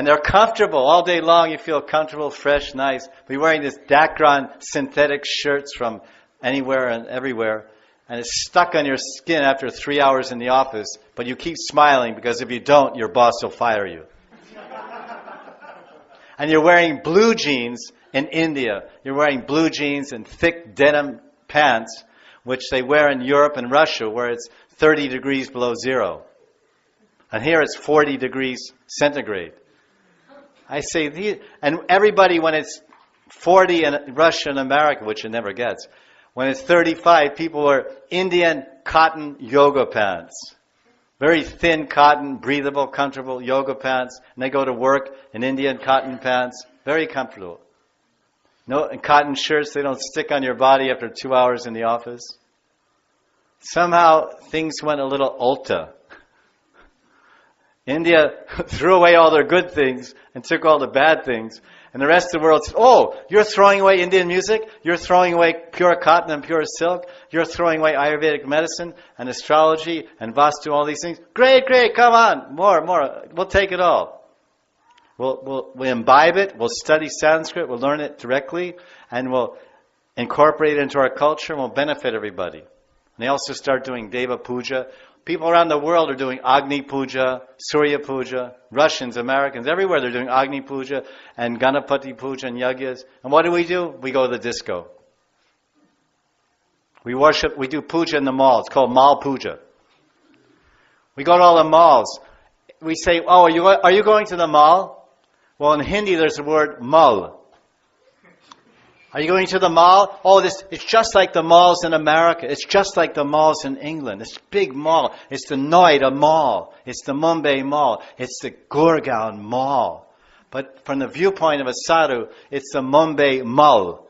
they're comfortable all day long. You feel comfortable, fresh, nice. We're wearing this Dacron synthetic shirts from anywhere and everywhere, and it's stuck on your skin after 3 hours in the office. But you keep smiling because if you don't, your boss will fire you. And you're wearing blue jeans in India. You're wearing blue jeans and thick denim pants, which they wear in Europe and Russia, where it's 30 degrees below zero. And here it's 40 degrees centigrade. I say, and everybody, when it's 40 in Russia and America, which it never gets, when it's 35, people wear Indian cotton yoga pants. Very thin cotton, breathable, comfortable yoga pants. And they go to work in Indian cotton pants. Very comfortable. No, and cotton shirts, they don't stick on your body after 2 hours in the office. Somehow things went a little ulta. India threw away all their good things and took all the bad things. And the rest of the world says, oh, you're throwing away Indian music? You're throwing away pure cotton and pure silk? You're throwing away Ayurvedic medicine and astrology and Vastu, all these things? Great, come on, more. We'll take it all. We'll imbibe it, we'll study Sanskrit, we'll learn it directly, and we'll incorporate it into our culture, and we'll benefit everybody. And they also start doing Deva Puja. People around the world are doing Agni Puja, Surya Puja, Russians, Americans, everywhere they're doing Agni Puja and Ganapati Puja and Yagyas. And what do? We go to the disco. We do puja in the mall. It's called Mall Puja. We go to all the malls. We say, oh, are you going to the mall? Well, in Hindi there's the word mall. Are you going to the mall? Oh, it's just like the malls in America. It's just like the malls in England. It's a big mall. It's the Noida Mall. It's the Mumbai Mall. It's the Gurgaon Mall. But from the viewpoint of a sadhu, it's the Mumbai Mall.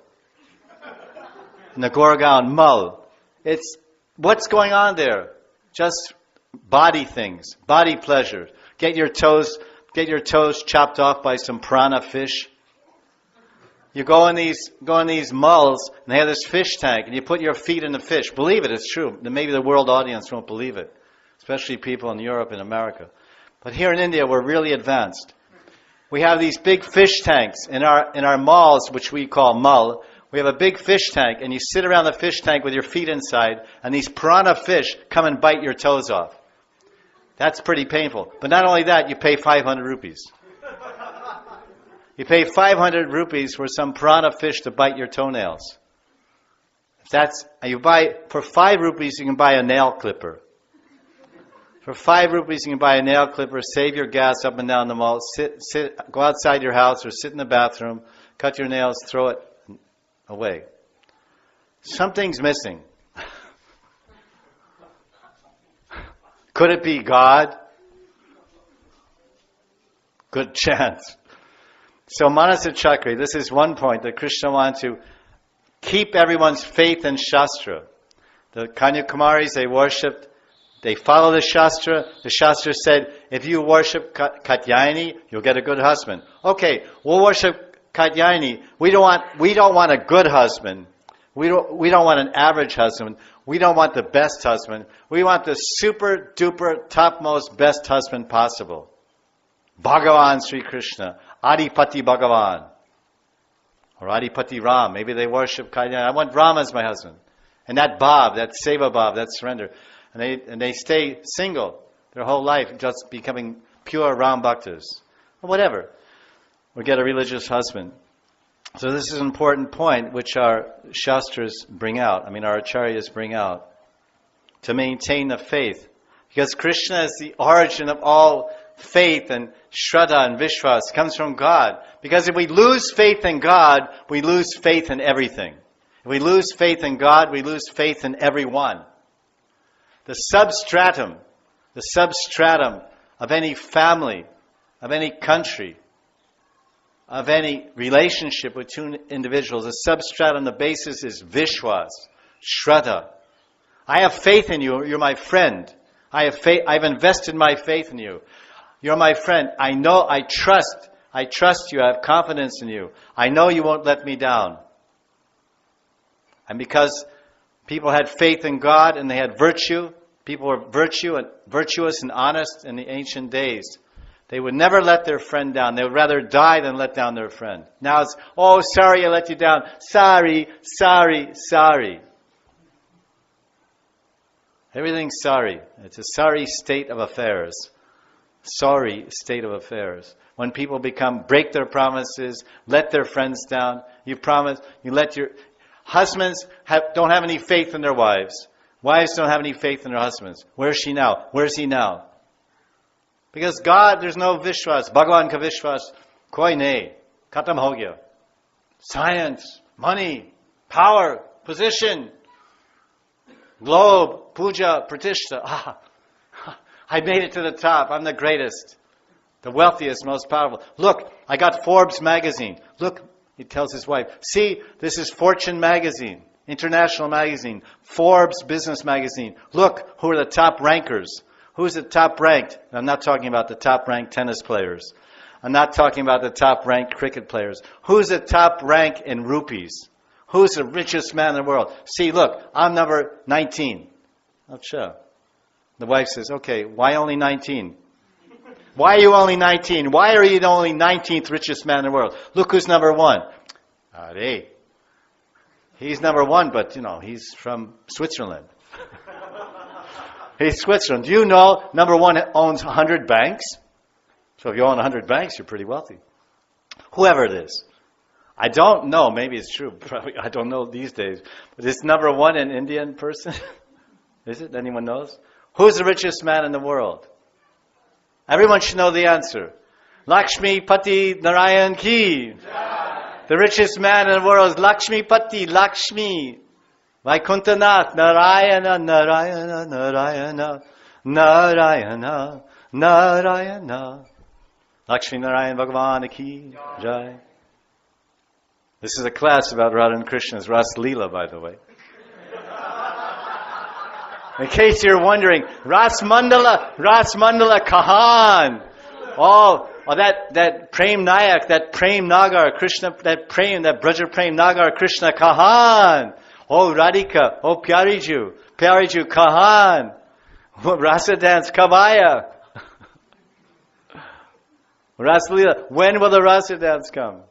And the Gurgaon Mall. It's what's going on there? Just body things, body pleasure. Get your toes chopped off by some piranha fish. You go in these malls, and they have this fish tank, and you put your feet in the fish. Believe it, it's true. Maybe the world audience won't believe it, especially people in Europe and America. But here in India, we're really advanced. We have these big fish tanks in our malls, which we call mall. We have a big fish tank, and you sit around the fish tank with your feet inside, and these piranha fish come and bite your toes off. That's pretty painful. But not only that, you pay 500 rupees. You pay 500 rupees for some piranha fish to bite your toenails. For 5 rupees you can buy a nail clipper. For 5 rupees you can buy a nail clipper, save your gas up and down the mall, go outside your house or sit in the bathroom, cut your nails, throw it away. Something's missing. Could it be God? Good chance. So Manasa Chakri, this is one point that Krishna wants to keep everyone's faith in Shastra. The Kanyakumaris, they follow the Shastra. The Shastra said, if you worship Katyayani, you'll get a good husband. Okay, we'll worship Katyayani. We don't want a good husband. We don't want an average husband. We don't want the best husband. We want the super duper topmost best husband possible. Bhagavan Sri Krishna, Adipati Bhagavan, or Adipati Ram. Maybe they worship Kalyana. I want Ram as my husband. And that Bhav, that Seva Bhav, that surrender. And they stay single their whole life, just becoming pure Ram Bhaktas. Or whatever. Or get a religious husband. So this is an important point which our Shastras bring out. Our Acharyas bring out. To maintain the faith. Because Krishna is the origin of all faith and Shraddha and Vishwas. Comes from God. Because if we lose faith in God, we lose faith in everything. If we lose faith in God, we lose faith in everyone. The substratum of any family, of any country, of any relationship with two individuals, the substratum, the basis is Vishwas, Shraddha. I have faith in you, you're my friend. I've invested my faith in you. You're my friend. I trust you. I have confidence in you. I know you won't let me down. And because people had faith in God and they had virtue, people were virtuous and honest in the ancient days. They would never let their friend down. They would rather die than let down their friend. Now it's, oh, sorry I let you down. Sorry. Everything's sorry. It's a sorry state of affairs. Sorry state of affairs. When people break their promises, let their friends down, you let your husbands don't have any faith in their wives. Wives don't have any faith in their husbands. Where is she now? Where is he now? Because God, there's no Vishwas. Bhagavan ka Vishwas, koi nahi. Khatam ho gaya. Science, money, power, position, globe, puja, pratishta. I made it to the top. I'm the greatest. The wealthiest, most powerful. Look, I got Forbes magazine. Look, he tells his wife, see, this is Fortune magazine, international magazine, Forbes business magazine. Look, who are the top rankers? Who's the top ranked? I'm not talking about the top ranked tennis players. I'm not talking about the top-ranked cricket players. Who's the top rank in rupees? Who's the richest man in the world? See, look, I'm number 19. Acha. The wife says, okay, why only 19? Why are you only 19? Why are you the only 19th richest man in the world? Look who's number 1. Are. He's number 1, but, he's from Switzerland. He's Switzerland. Do you know number 1 owns 100 banks? So if you own 100 banks, you're pretty wealthy. Whoever it is. I don't know. Maybe it's true. Probably, I don't know these days. But is number 1 an Indian person? Is it? Anyone knows? Who's the richest man in the world? Everyone should know the answer. Lakshmi Pati Narayan Ki. The richest man in the world is Lakshmi Pati, Lakshmi. Vaikuntanath, Narayana, Narayana, Narayana, Narayana, Narayana. Lakshmi Narayan Bhagavan Ki Jai. This is a class about Radha and Krishna's Raasa Lila, by the way. In case you're wondering, Ras Mandala Kahan. Oh, that Prem Nayak, that Prem Nagar, Krishna, that Braja Prem Nagar, Krishna Kahan. Oh, Radhika, oh, Pyariju, Kahan. Oh, Rasa dance, Kavaya. Raasa Lila, when will the Rasa dance come?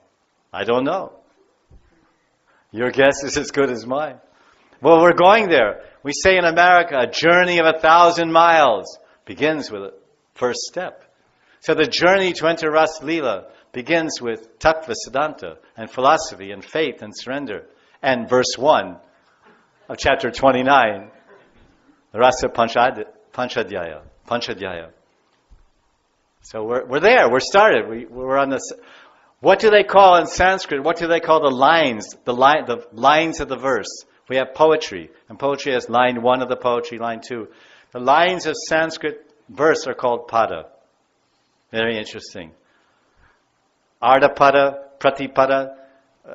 I don't know. Your guess is as good as mine. Well, we're going there. We say in America, a journey of 1,000 miles begins with a first step. So the journey to enter Raasa Lila begins with Tattva Siddhanta and philosophy and faith and surrender. And verse 1 of chapter 29, the Rasa Panchadhyaya. So we're there. We're started. We're on this. What do they call in Sanskrit? What do they call the lines? The lines of the verse. We have poetry, and poetry has line 1 of the poetry, line 2. The lines of Sanskrit verse are called pada. Very interesting. Ardhapada, Pratipada,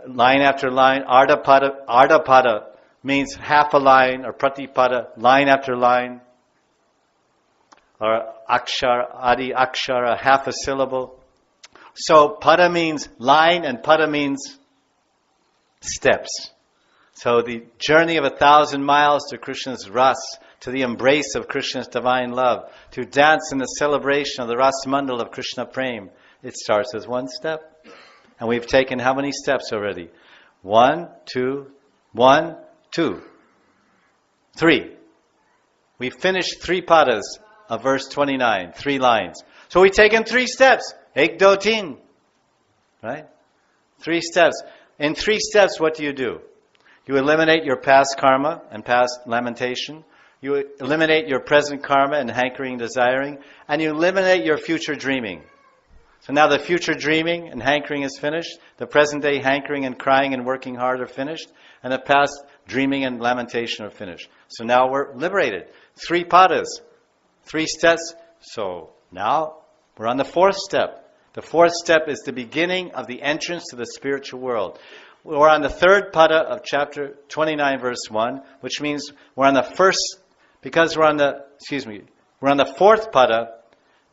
line after line. Ardhapada means half a line, or Pratipada, line after line. Or akshara, adi akshara, half a syllable. So pada means line, and pada means steps. So the journey of 1,000 miles to Krishna's Ras, to the embrace of Krishna's divine love, to dance in the celebration of the Ras Mandal of Krishna Prem, it starts as 1 step. And we've taken how many steps already? 1, 2, 1, 2, 3. We've finished 3 padas of verse 29, 3 lines. So we've taken 3 steps. Ek do tin. Right? 3 steps. In 3 steps, what do? You eliminate your past karma and past lamentation. You eliminate your present karma and hankering, desiring. And you eliminate your future dreaming. So now the future dreaming and hankering is finished. The present day hankering and crying and working hard are finished. And the past dreaming and lamentation are finished. So now we're liberated. 3 padas. 3 steps. So now we're on the 4th step. The 4th step is the beginning of the entrance to the spiritual world. We're on the 3rd pada of chapter 29, verse 1, which means we're on the 4th pada.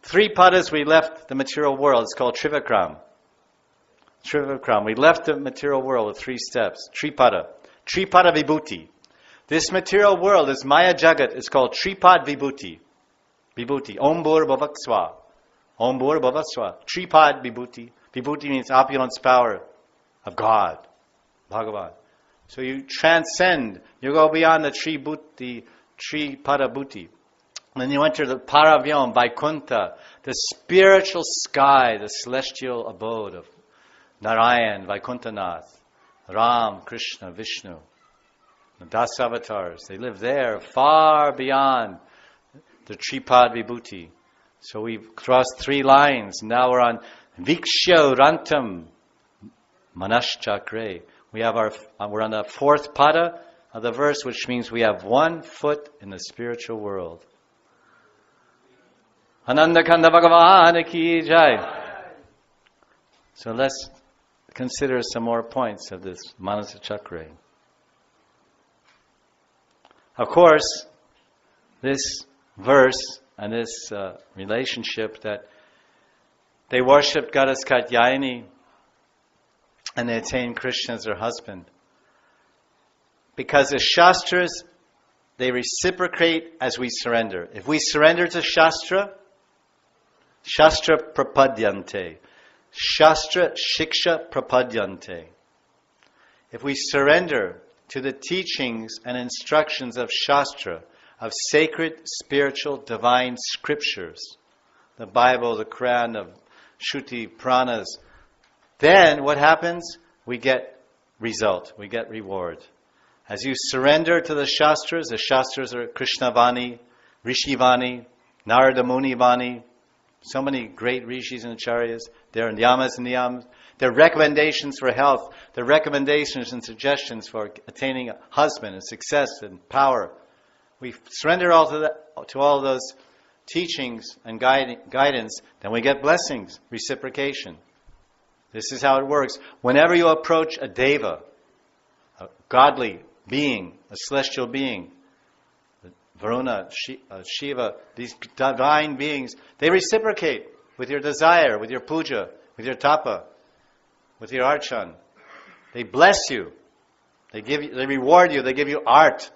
3 padas we left the material world. It's called Trivikram. We left the material world with 3 steps. Tripada Vibhuti. This material world, this Maya Jagat, is called Tripad Vibhuti. Om Bhur Bhavaksva. Tripad Vibhuti. Vibhuti means opulence, power of God. Bhagavan. So you transcend, you go beyond the Tripada Bhuti. Then you enter the Paravyam, Vaikuntha, the spiritual sky, the celestial abode of Narayan, Vaikuntanath, Ram, Krishna, Vishnu, the Dasavatars. They live there, far beyond the Tripad Vibhuti. So we've crossed 3 lines. Now we're on Vikshya Rantam Manaschakre. We're on the 4th pada of the verse, which means we have 1 foot in the spiritual world. Ananda Kanda Bhagavan Ki Jai. So let's consider some more points of this Manasa Chakra. Of course, this verse and this relationship that They worshipped goddess Katyayani, and they attained Krishna as their husband. Because the Shastras, they reciprocate as we surrender. If we surrender to Shastra, Shastra prapadyante. Shastra shiksha prapadyante. If we surrender to the teachings and instructions of Shastra, of sacred, spiritual, divine scriptures, the Bible, the Quran, the Shruti, Pranas, then what happens? We get result, we get reward. As you surrender to the Shastras are Krishnavani, Rishivani, Narada Muni Vani, so many great rishis and acharyas. They're yamas and niyamas. They're recommendations for health. They're recommendations and suggestions for attaining a husband and success and power. We surrender all to all those teachings and guidance, then we get blessings, reciprocation. This is how it works. Whenever you approach a deva, a godly being, a celestial being, Varuna, Shiva, these divine beings, they reciprocate with your desire, with your puja, with your tapa, with your archan. They bless you. They reward you. They give you art,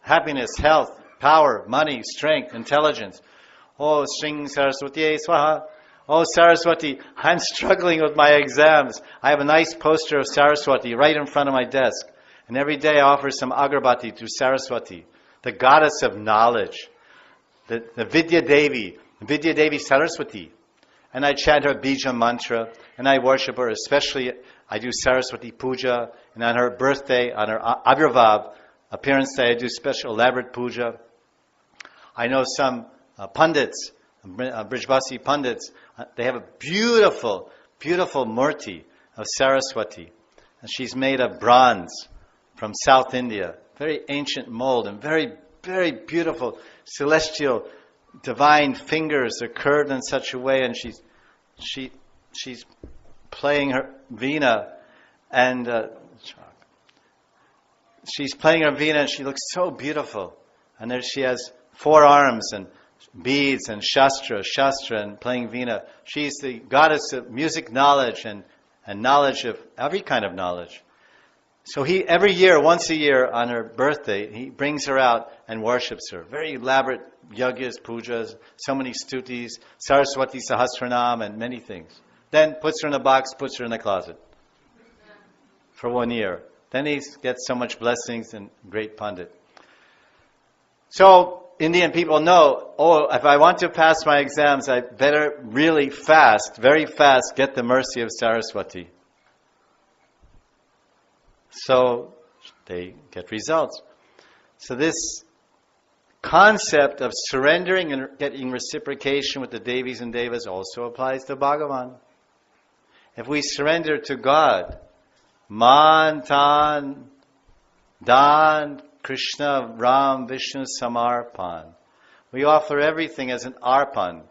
happiness, health, power, money, strength, intelligence. Oh, Sring Saraswati Swaha. Oh, Saraswati, I'm struggling with my exams. I have a nice poster of Saraswati right in front of my desk. And every day I offer some agarbati to Saraswati, the goddess of knowledge, the Vidya Devi Saraswati. And I chant her Bija mantra, and I worship her, especially I do Saraswati puja, and on her birthday, on her Abhirvav appearance day, I do special elaborate puja. I know some pundits, Brijvasi pundits, they have a beautiful, beautiful murti of Saraswati. And she's made of bronze from South India. Very ancient mold and very, very beautiful celestial divine fingers are curved in such a way, and she's playing her veena, and she's playing her veena, and she looks so beautiful. And there she has 4 arms and beads and shastra and playing veena. She's the goddess of music knowledge and knowledge of every kind of knowledge. So he, every year, once a year on her birthday, he brings her out and worships her. Very elaborate yagyas, pujas, so many stutis, Saraswati Sahasranam, and many things. Then puts her in a box, puts her in a closet for 1 year. Then he gets so much blessings and great pundit. So Indian people know, if I want to pass my exams, I better really fast, very fast, get the mercy of Saraswati. So they get results. So this concept of surrendering and getting reciprocation with the Devis and Devas also applies to Bhagavan. If we surrender to God, Man, Tan, Dan, Krishna, Ram, Vishnu, Samarpan. We offer everything as an arpan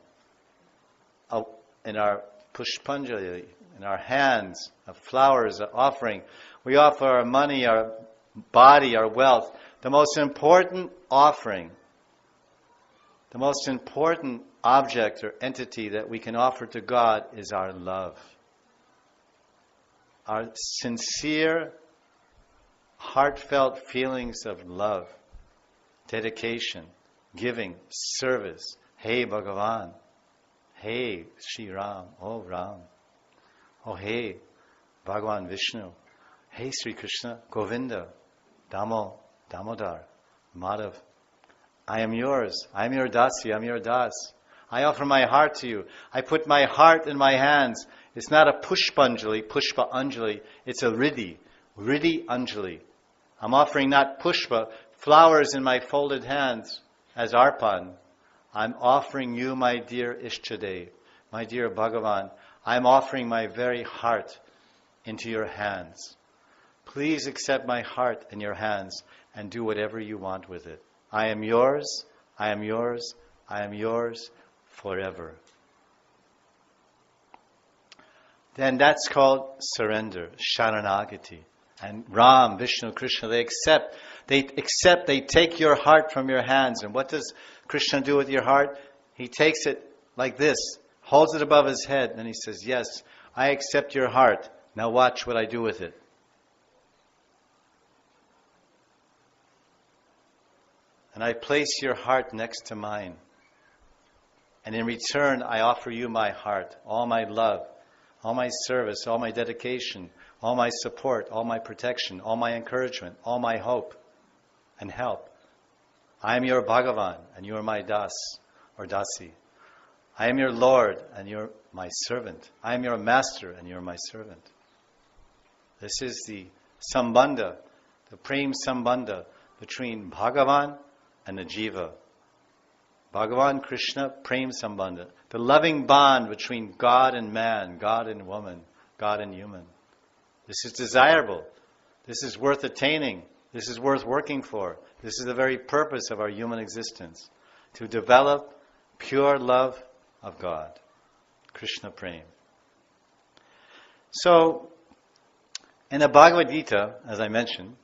in our pushpanjali, in our hands, of flowers, of offering. We offer our money, our body, our wealth. The most important offering, the most important object or entity that we can offer to God is our love. Our sincere, heartfelt feelings of love, dedication, giving, service. Hey Bhagavan, hey Shri Ram, oh Ram, oh hey Bhagavan Vishnu, hey Sri Krishna, Govinda, Damodar, Madhav. I am yours, I am your dasi, I am your das. I offer my heart to you. I put my heart in my hands. It's not a pushpanjali, pushpa anjali, it's a riddhi anjali. I'm offering not pushpa, flowers in my folded hands as arpan. I'm offering you, my dear Ishtadev, my dear Bhagavan. I'm offering my very heart into your hands. Please accept my heart in your hands and do whatever you want with it. I am yours, I am yours, I am yours forever. Then that's called surrender, sharanagati. And Ram, Vishnu, Krishna, they take your heart from your hands. And what does Krishna do with your heart? He takes it like this, holds it above his head, and he says, yes, I accept your heart. Now watch what I do with it. And I place your heart next to mine. And in return, I offer you my heart, all my love, all my service, all my dedication, all my support, all my protection, all my encouragement, all my hope and help. I am your Bhagavan, and you are my Das, or Dasi. I am your Lord, and you're my servant. I am your master, and you're my servant. This is the sambandha, the prem sambandha between Bhagavan and the Jiva. Bhagavan, Krishna, prem sambandha. The loving bond between God and man, God and woman, God and human. This is desirable. This is worth attaining. This is worth working for. This is the very purpose of our human existence. To develop pure love of God. Krishna prem. So, in the Bhagavad Gita, as I mentioned,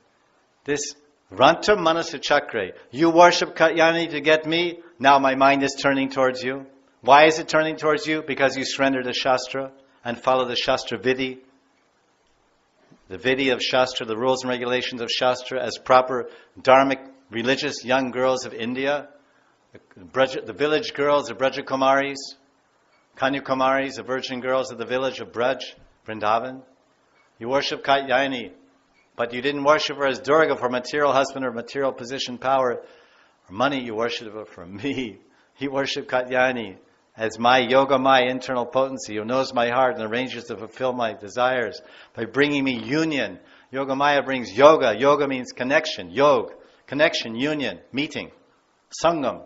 this Ranta Manasa Chakra, you worship Katyayani to get me, now my mind is turning towards you. Why is it turning towards you? Because you surrender the Shastra and follow the Shastra Vidhi. The Vidhi of Shastra, the rules and regulations of Shastra as proper dharmic religious young girls of India. The village girls, the Vraja-kumaris, Kanyakumaris, the virgin girls of the village of Braj, Vrindavan. You worship Katyayani, but you didn't worship her as Durga for material husband or material position, power, or money. You worship her for me. You worship Katyayani as my yoga, my internal potency, who knows my heart and arranges to fulfill my desires by bringing me union. Yoga Maya brings yoga. Yoga means connection, yog, connection, union, meeting, sangam.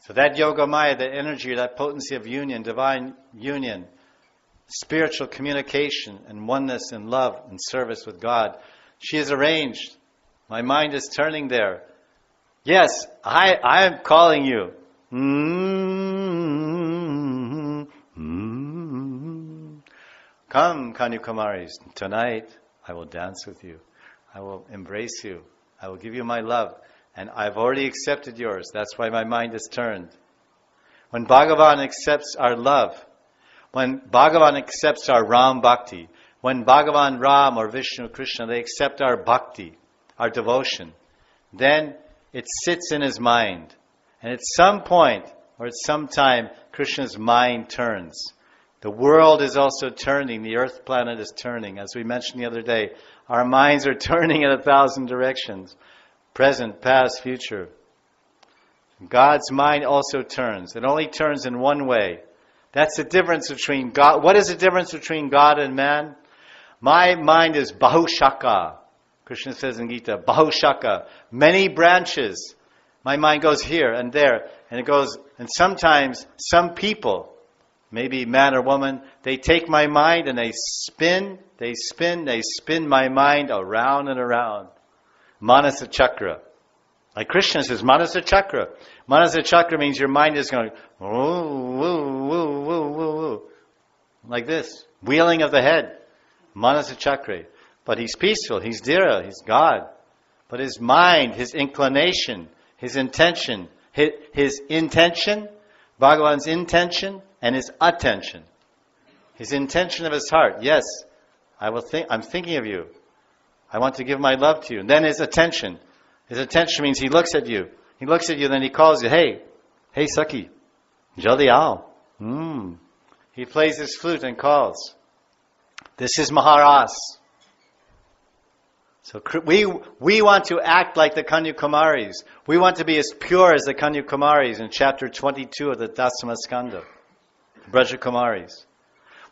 So that yoga Maya, that energy, that potency of union, divine union, spiritual communication and oneness and love and service with God, she is arranged. My mind is turning there. Yes, I am calling you. Come, Kanyakumaris, tonight I will dance with you. I will embrace you. I will give you my love. And I've already accepted yours. That's why my mind is turned. When Bhagavan accepts our love, when Bhagavan accepts our Ram Bhakti, when Bhagavan Ram or Vishnu Krishna, they accept our bhakti, our devotion, then it sits in his mind. And at some point, or at some time, Krishna's mind turns. The world is also turning. The earth planet is turning. As we mentioned the other day, our minds are turning in 1,000 directions. Present, past, future. God's mind also turns. It only turns in one way. That's the difference between God. What is the difference between God and man? My mind is bahushaka. Krishna says in Gita, bahushaka. Many branches. My mind goes here and there. And it goes, and sometimes some people, maybe man or woman, they take my mind and they spin my mind around and around. Manasa Chakra. Like Krishna says, Manasa Chakra. Manasa Chakra means your mind is going, woo, woo, woo, woo, woo, woo. Like this. Wheeling of the head. Manasa Chakra. But he's peaceful, he's Dhira, he's God. But his mind, his inclination, his intention, Bhagavan's intention, and his attention. His intention of his heart, yes, I'm thinking of you. I want to give my love to you. And then his attention. His attention means he looks at you. He looks at you, then he calls you, hey Saki, jaldi aao. He plays his flute and calls. This is Maharas. So we want to act like the Kanyakumaris. We want to be as pure as the Kanyakumaris in chapter 22 of the Dasama Skanda. Vraja-kumaris.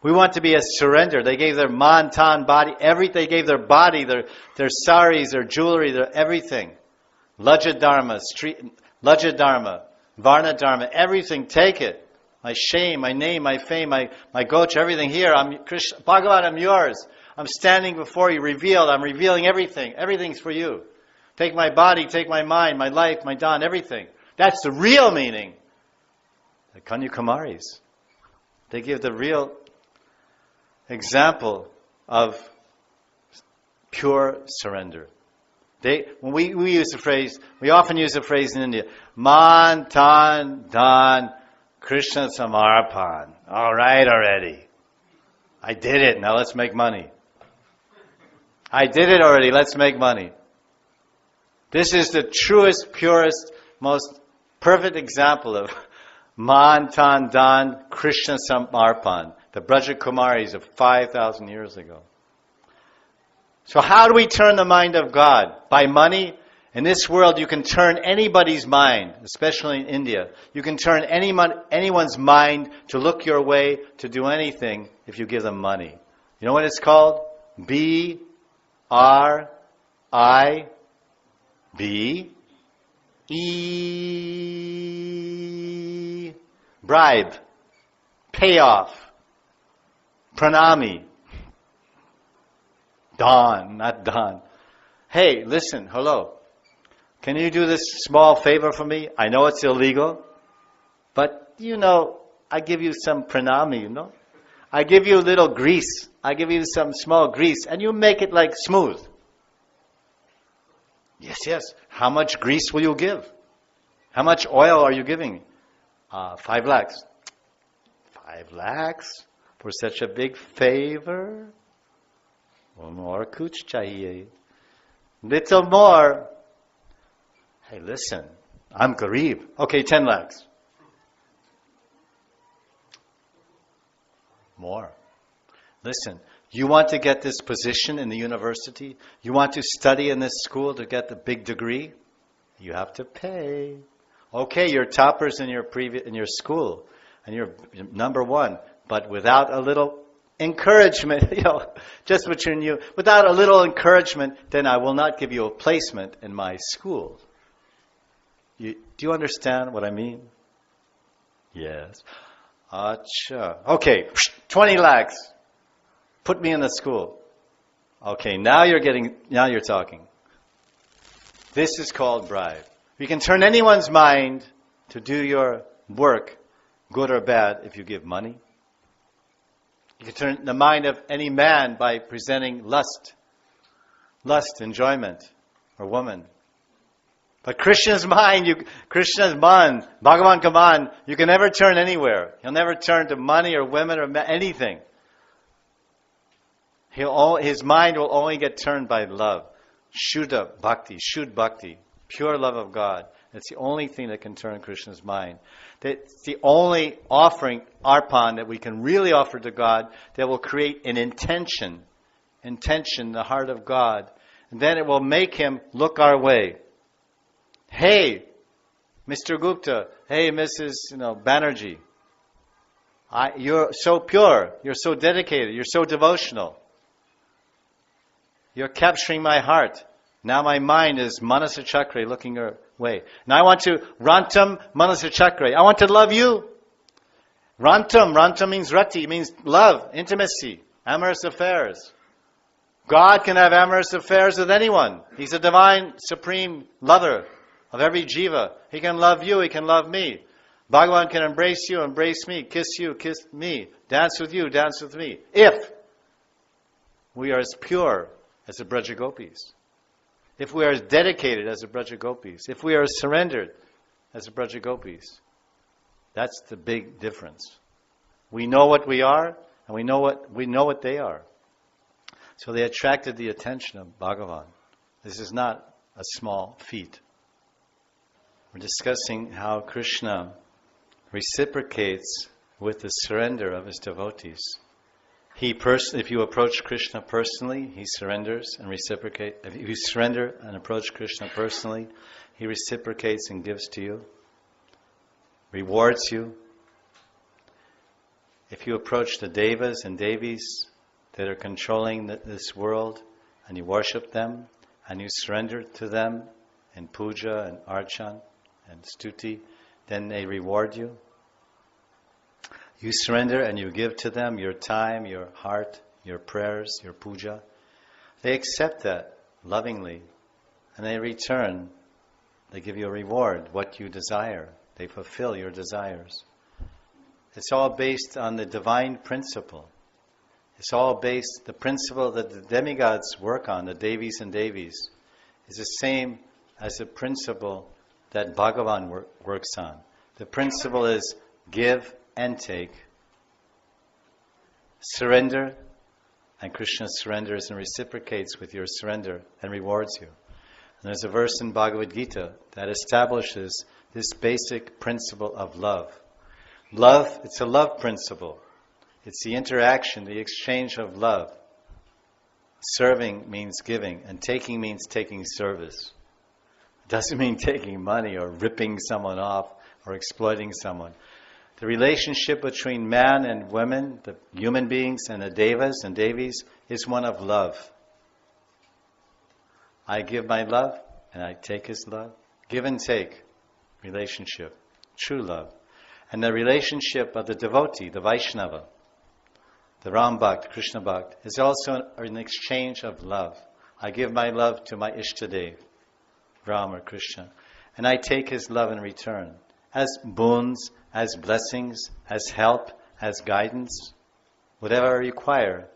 We want to be as surrendered. They gave their man, tan, body, everything. They gave their body, their saris, their jewelry, their everything. Laja Dharma, Varna Dharma, everything. Take it. My shame, my name, my fame, my gocha, everything here. I'm Krishna, Bhagavan, I'm yours. I'm standing before you, revealed. I'm revealing everything. Everything's for you. Take my body, take my mind, my life, my dawn, everything. That's the real meaning. The Kanyakumaris. They give the real example of pure surrender. When we use the phrase, we often use the phrase in India, man, tan, dan, Krishna Samarpan. All right already. I did it. Now let's make money. I did it already. Let's make money. This is the truest, purest, most perfect example of Man Tan Dan Krishna Samarpan, the Braja Kumaris of 5,000 years ago. So how do we turn the mind of God? By money? In this world, you can turn anybody's mind, especially in India. You can turn anyone's mind to look your way, to do anything, if you give them money. You know what it's called? B-R-I-B-E. Bribe. Payoff. Pranami. Don, not Don. Hey, listen, hello. Can you do this small favor for me? I know it's illegal, but I give you some pranami, I give you a little grease. I give you some small grease, and you make it like smooth. Yes. How much grease will you give? How much oil are you giving? 5 lakhs. 5 lakhs? For such a big favor? More kuch chahiye. Little more. Hey, listen, I'm Garib. Okay, 10 lakhs. More. Listen, you want to get this position in the university? You want to study in this school to get the big degree? You have to pay. Okay, you're toppers in your school, and you're number one, but without a little encouragement, just between you, without a little encouragement, then I will not give you a placement in my school. Do you understand what I mean? Yes. Acha. Okay, 20 lakhs. Put me in the school. Okay, now you're talking. This is called bribe. You can turn anyone's mind to do your work, good or bad, if you give money. You can turn the mind of any man by presenting lust, enjoyment, or woman. But Krishna's mind, Bhagavan Kaman, you can never turn anywhere. He'll never turn to money or women or anything. His mind will only get turned by love. Shuddha bhakti, pure love of God. It's the only thing that can turn Krishna's mind. It's the only offering, arpan, that we can really offer to God that will create an intention in the heart of God. And then it will make Him look our way. Hey, Mr. Gupta. Hey, Mrs. Banerjee. You're so pure. You're so dedicated. You're so devotional. You're capturing my heart. Now my mind is Manasa Chakra looking your way. Now I want to Rantam Manasa Chakra. I want to love you. Rantam means rati, means love, intimacy, amorous affairs. God can have amorous affairs with anyone. He's a divine, supreme lover of every jiva. He can love you, He can love me. Bhagavan can embrace you, embrace me, kiss you, kiss me, dance with you, dance with me. If we are as pure as the Braja Gopis. If we are as dedicated as the Braja Gopis. If we are as surrendered as the Braja Gopis. That's the big difference. We know what we are, and we know what they are. So they attracted the attention of Bhagavan. This is not a small feat. We're discussing how Krishna reciprocates with the surrender of His devotees. If you approach Krishna personally, He surrenders and reciprocates. If you surrender and approach Krishna personally, He reciprocates and gives to you, rewards you. If you approach the devas and devis that are controlling this world, and you worship them, and you surrender to them in puja and archan and stuti, then they reward you. You surrender and you give to them your time, your heart, your prayers, your puja. They accept that lovingly, and they return. They give you a reward, what you desire. They fulfill your desires. It's all based on the divine principle. It's all based, the principle that the demigods work on, the devis and devis, is the same as the principle that Bhagavan works on. The principle is give and take, surrender, and Krishna surrenders and reciprocates with your surrender and rewards you. And there's a verse in Bhagavad Gita that establishes this basic principle of love. Love, it's a love principle. It's the interaction, the exchange of love. Serving means giving, and taking means taking service. It doesn't mean taking money or ripping someone off or exploiting someone. The relationship between man and women, the human beings and the devas and devis, is one of love. I give my love and I take his love. Give and take relationship, true love. And the relationship of the devotee, the Vaishnava, the Ram Bhakt, Krishna Bhakt, is also an exchange of love. I give my love to my Ishtadev, Ram or Krishna, and I take his love in return as boons, as blessings, as help, as guidance. Whatever I require,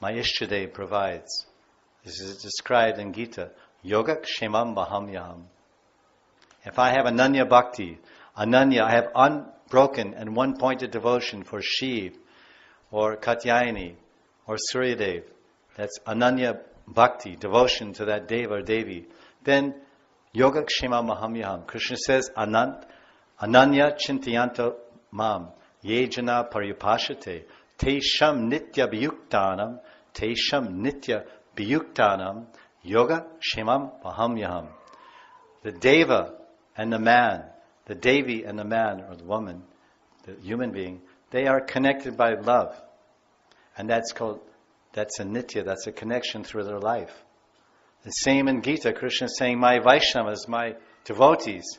my Ishtadev provides. This is described in Gita. Yoga kshemam bahamyaham. If I have ananya bhakti, ananya, I have unbroken and one-pointed devotion for Shiv, or Katyayani, or Suryadev, that's ananya bhakti, devotion to that deva or devi, then yoga kshema mahamyaham. Krishna says, ananya chintayanto mam, ye jana paripashate, tesham nitya biyuktanam, yoga kshemam mahamyaham. The deva and the man, the devi and the man, or the woman, the human being, they are connected by love. And that's a nitya, that's a connection through their life. The same in Gita, Krishna is saying, my Vaishnavas, my devotees,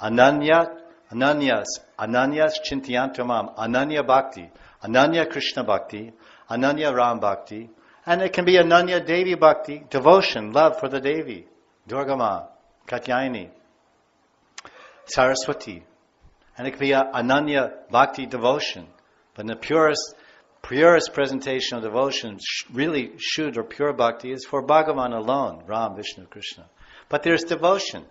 ananyas chintayantamam, ananya bhakti, ananya Krishna bhakti, ananya Ram bhakti, and it can be ananya Devi bhakti, devotion, love for the Devi, Durgama, Katyayani, Saraswati. And it can be ananya bhakti devotion. But in the purest presentation of devotion, really Shuddha or pure bhakti, is for Bhagavan alone, Ram, Vishnu, Krishna. But there's devotion.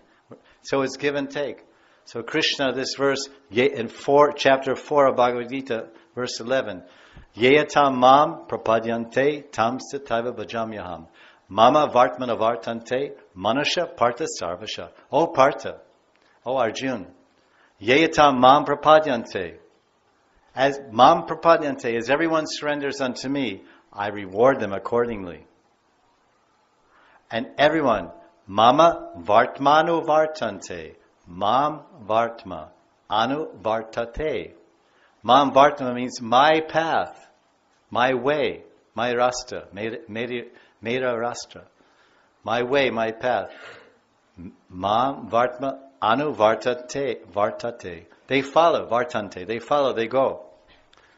So it's give and take. So Krishna, this verse, in chapter 4 of Bhagavad Gita, verse 11, Yeyatam mam prapadyante tam sthitaiva bhajamyaham. Mama vartmana vartante manusha partha sarvasha. O Partha, O Arjun, Yeyatam mam prapadyante. As mam prapadyante, as everyone surrenders unto me, I reward them accordingly. And everyone, mama vartmanu vartante, mam vartma, anu vartate. Mam vartma means my path, my way, my rasta, mera rasta. My way, my path. Mam vartma, anu vartate. They follow, vartante, they follow, they go.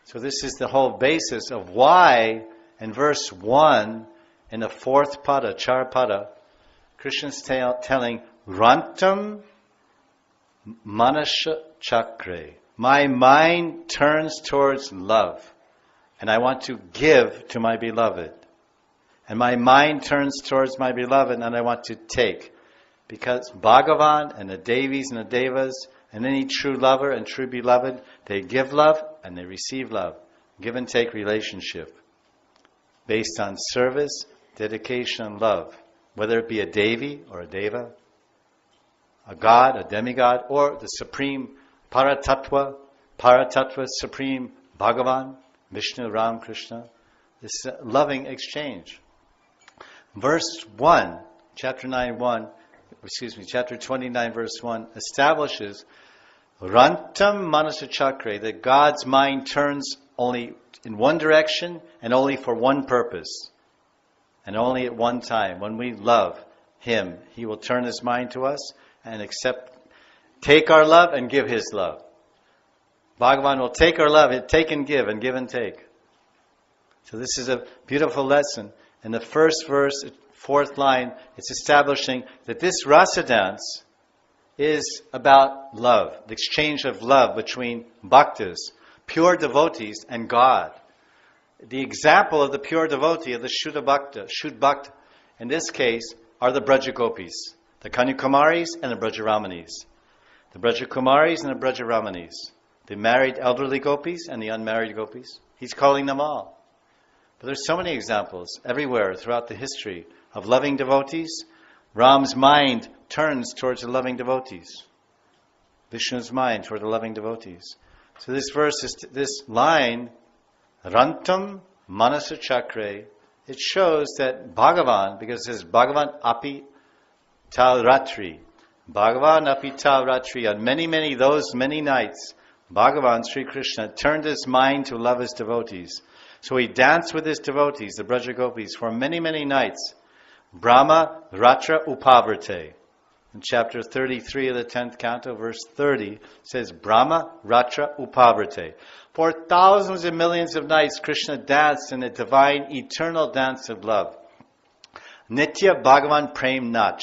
So this is the whole basis of why, in verse 1, in the fourth pada, Charapada, Krishna's telling, Rantam manasha chakre. My mind turns towards love, and I want to give to my beloved. And my mind turns towards my beloved, and I want to take. Because Bhagavan and the Devis and the Devas and any true lover and true beloved, they give love and they receive love. Give and take relationship based on service, dedication, and love. Whether it be a Devi or a Deva, a God, a demigod, or the supreme Paratattva, supreme Bhagavan, Vishnu, Ram, Krishna. This loving exchange. Verse 1, chapter 29, verse 1, establishes Rantam Manasa Chakre, that God's mind turns only in one direction and only for one purpose. And only at one time. When we love Him, He will turn His mind to us and take our love and give His love. Bhagavan will take our love, take and give and take. So this is a beautiful lesson. In the first verse, fourth line, it's establishing that this rasa dance is about love, the exchange of love between bhaktas, pure devotees, and God. The example of the pure devotee, of the Shuddha Bhakta, in this case, are the Braja-gopis, the Kanyakumaris and the Braja-ramanis. The Braja-kumaris and the Braja-ramanis. the married elderly gopis and the unmarried gopis. He's calling them all. But there's so many examples everywhere throughout the history of loving devotees. Ram's mind turns towards the loving devotees. Vishnu's mind toward the loving devotees. So this verse, this line, Rantam Manasa Chakre, it shows that Bhagavan, because it says Bhagavan Api Tal Ratri, Bhagavan Api Tal Ratri, on those many nights, Bhagavan Sri Krishna turned his mind to love his devotees. So he danced with his devotees, the Vraja-gopis, for many, many nights. Brahma Ratra Upavrate. In chapter 33 of the 10th canto, verse 30, says, Brahma Ratra Upavrate. For thousands and millions of nights, Krishna danced in a divine, eternal dance of love. Nitya Bhagavan Prem Nach.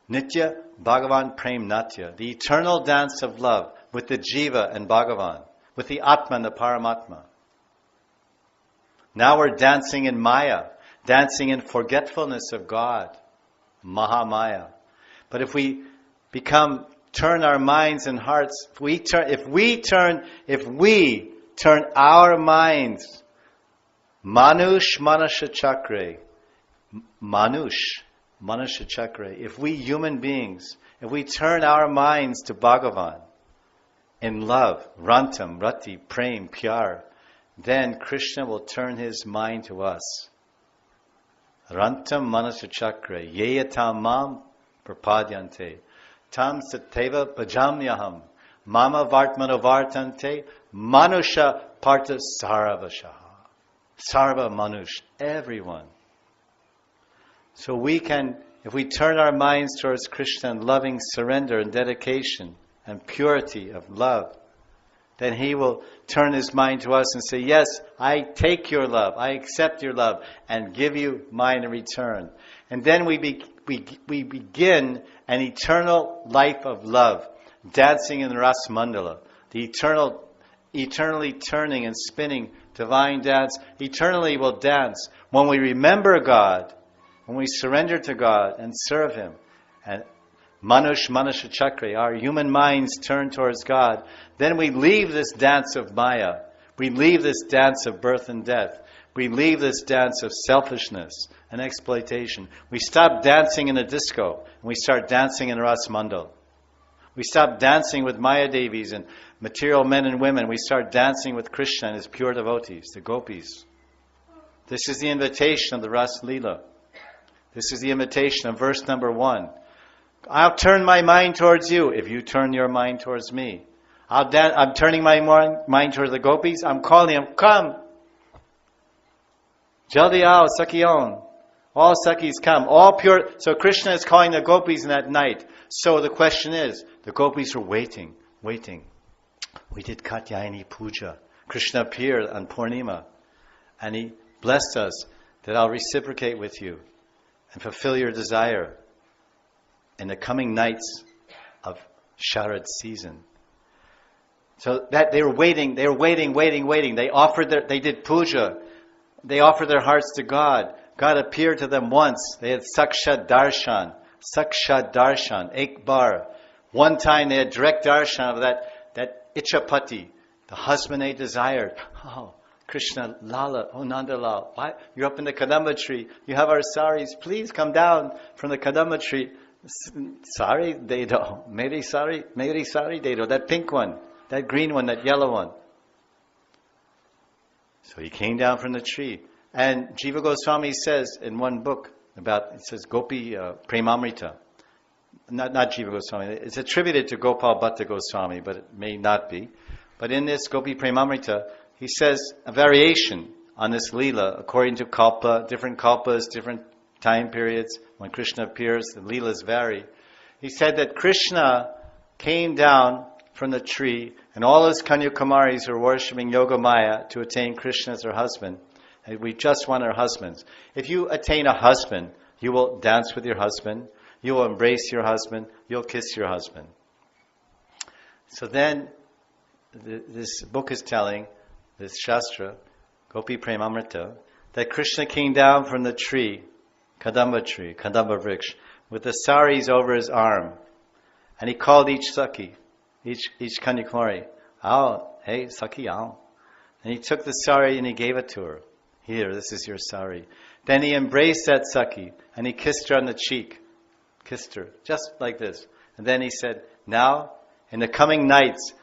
Nitya Bhagavan Prem Natya. The eternal dance of love with the Jiva and Bhagavan, with the Atma and the Paramatma. Now we're dancing in Maya, dancing in forgetfulness of God, Mahamaya. But if we turn our minds and hearts, if we turn our minds, Manush Manasha Chakre, Manasha Chakre, if we human beings, if we turn our minds to Bhagavan, in love, Rantam, Rati, Prem, Pyar, then Krishna will turn his mind to us. Rantam Manasa Chakra, Yeyatam Mam Prapadyante, Tam Sateva Bhajamyaham, Mama Vartmano Vartante, Manusha Partha Saravashaha. Sarva Manush, everyone. So we can, if we turn our minds towards Krishna in loving surrender and dedication and purity of love, then he will turn his mind to us and say, yes, I take your love, I accept your love, and give you mine in return. And then we begin an eternal life of love, dancing in the Ras Mandala, the eternally turning and spinning divine dance. Eternally will dance when we remember God, when we surrender to God and serve Him. And Manasha Chakra, our human minds turn towards God. Then we leave this dance of Maya. We leave this dance of birth and death. We leave this dance of selfishness and exploitation. We stop dancing in a disco and we start dancing in Ras Mandal. We stop dancing with Maya Devis and material men and women. We start dancing with Krishna and his pure devotees, the gopis. This is the invitation of the Raasa Lila. This is the invitation of verse number 1. I'll turn my mind towards you if you turn your mind towards me. I'm turning my mind towards the gopis. I'm calling them, come. Jaldi aao, Sakhiyon. All Sakhis come. All pure. So Krishna is calling the gopis in that night. So the question is, the gopis are waiting. We did Katyayani Puja. Krishna appeared on Purnima. And he blessed us that I'll reciprocate with you and fulfill your desire in the coming nights of Sharad season. So that they were waiting. They did puja. They offered their hearts to God. God appeared to them once. They had Sakshat Darshan, Ek Bar. One time they had direct darshan of that Ichapati, the husband they desired. Oh, Krishna, Lala, oh Nandalal, why? You're up in the Kadamba tree. You have our saris. Please come down from the Kadamba tree. Sari Dedo, Meri Sari Dedo, that pink one, that green one, that yellow one. So he came down from the tree. And Jiva Goswami says in one book it says Gopi Premamrita. Not Jiva Goswami. It's attributed to Gopal Bhatta Goswami, but it may not be. But in this Gopi Premamrita, he says a variation on this Leela according to Kalpa, different Kalpas, different time periods. When Krishna appears, the Leelas vary. He said that Krishna came down from the tree and all his Kanyakumaris were worshipping Yoga Maya to attain Krishna as their husband. And we just want our husbands. If you attain a husband, you will dance with your husband, you will embrace your husband, you'll kiss your husband. So then, this book is telling, this Shastra, Gopi Premamrita, that Krishna came down from the tree, Kadamba Vriksh, with the saris over his arm. And he called each Sakhi, each Kanyakumari, Ao, hey, Saki, ao. And he took the sari and he gave it to her. Here, this is your sari. Then he embraced that Saki and he kissed her on the cheek. Kissed her, just like this. And then he said, now, in the coming nights,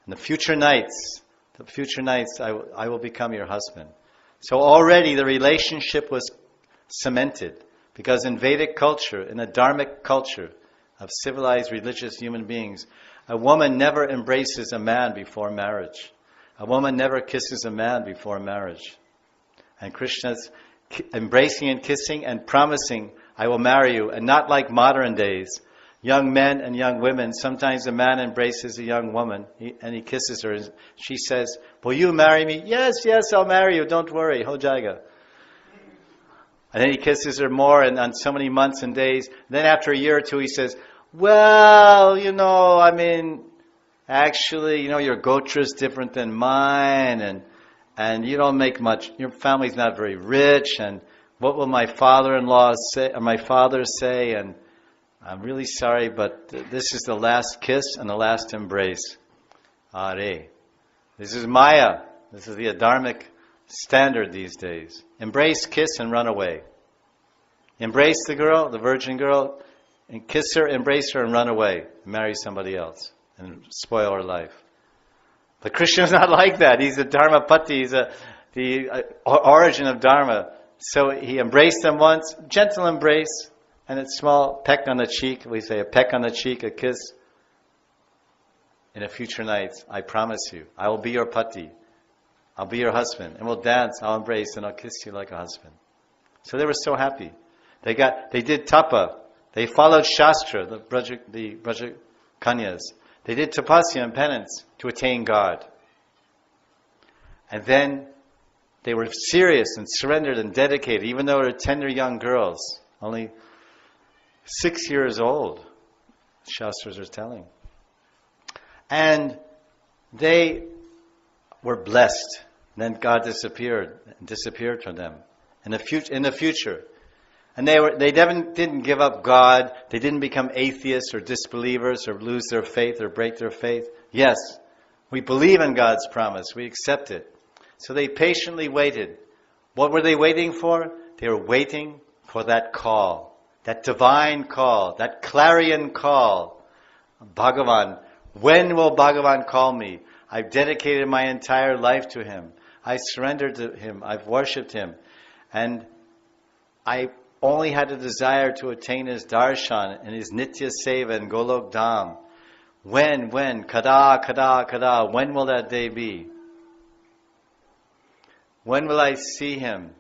in the future nights, I will become your husband. So already the relationship was cemented. Because in Vedic culture, in a dharmic culture of civilized religious human beings, a woman never embraces a man before marriage. A woman never kisses a man before marriage. And Krishna's embracing and kissing and promising, I will marry you. And not like modern days. Young men and young women, sometimes a man embraces a young woman and he kisses her. And she says, will you marry me? Yes, I'll marry you. Don't worry. Ho jaiga. And then he kisses her more and on so many months and days. Then after a year or two he says, well, actually, your gotra is different than mine and you don't make much, your family's not very rich and what will my father-in-law say, or my father say, and I'm really sorry, but this is the last kiss and the last embrace. Are. This is Maya. This is the adharmic standard these days. Embrace, kiss, and run away. Embrace the girl, the virgin girl, and kiss her, embrace her, and run away. And marry somebody else and spoil her life. But Krishna's not like that. He's a Dharmapati. He's the origin of Dharma. So he embraced them once, gentle embrace, and a small peck on the cheek. We say a peck on the cheek, a kiss. In a future night, I promise you, I will be your pati. I'll be your husband, and we'll dance, I'll embrace, and I'll kiss you like a husband. So they were so happy. They did tapa. They followed Shastra, the Vraja Kanyas. They did tapasya and penance to attain God. And then they were serious and surrendered and dedicated, even though they were tender young girls, only 6 years old, Shastras are telling. And they were blessed. Then God disappeared from them in the future. And they didn't give up God. They didn't become atheists or disbelievers or lose their faith or break their faith. Yes, we believe in God's promise. We accept it. So they patiently waited. What were they waiting for? They were waiting for that call, that divine call, that clarion call. Bhagavan, when will Bhagavan call me? I've dedicated my entire life to Him. I surrendered to Him. I've worshipped Him. And I only had a desire to attain His darshan and His nitya seva in Golok Dham. When, kada, when will that day be? When will I see Him?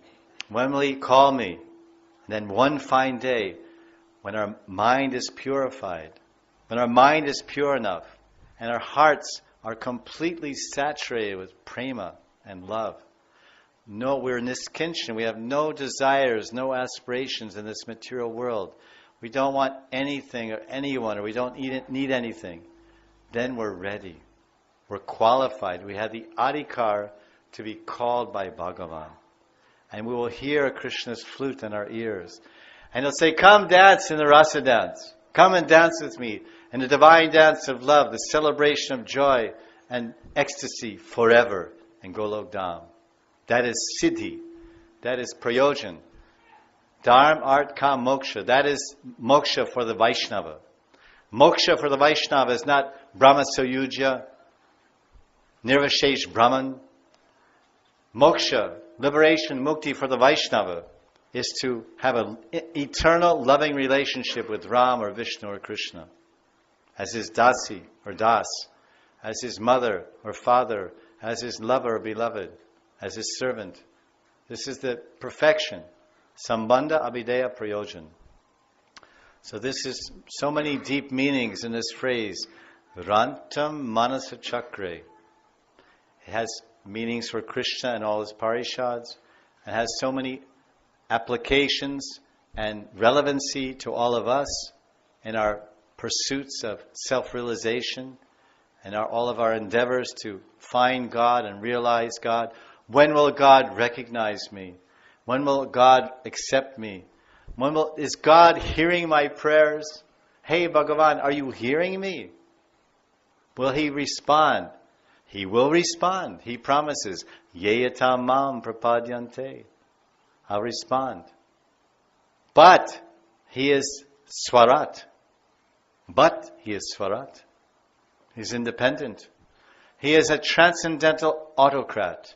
When will He call me? And then one fine day, when our mind is purified, when our mind is pure enough, and our hearts are completely saturated with prema and love. No, we're niskinchan. We have no desires, no aspirations in this material world. We don't want anything or anyone, or we don't need anything. Then we're ready. We're qualified. We have the adhikar to be called by Bhagavan. And we will hear Krishna's flute in our ears. And he'll say, come dance in the rasa dance. Come and dance with me in the divine dance of love, the celebration of joy and ecstasy forever in Golok Dham. That is siddhi. That is prayojan. Dharma, art, kam, moksha. That is moksha for the Vaishnava. Moksha for the Vaishnava is not Brahma Soyuja, Nirvashesh Brahman. Moksha, liberation, mukti for the Vaishnava is to have an eternal loving relationship with Ram or Vishnu or Krishna. As his dasi or das, as his mother or father, as his lover or beloved, as his servant. This is the perfection. Sambandha abhideya prayojan. So this is so many deep meanings in this phrase. Rantam manasa chakre. It has meanings for Krishna and all his parishads. It has so many applications and relevancy to all of us in our pursuits of self-realization and all of our endeavors to find God and realize God. When will God recognize me? When will God accept me? Is God hearing my prayers? Hey Bhagavan, are you hearing me? Will He respond? He will respond. He promises, Yeyatam mam prapadyante. I'll respond. But he is Swarat. He's independent. He is a transcendental autocrat.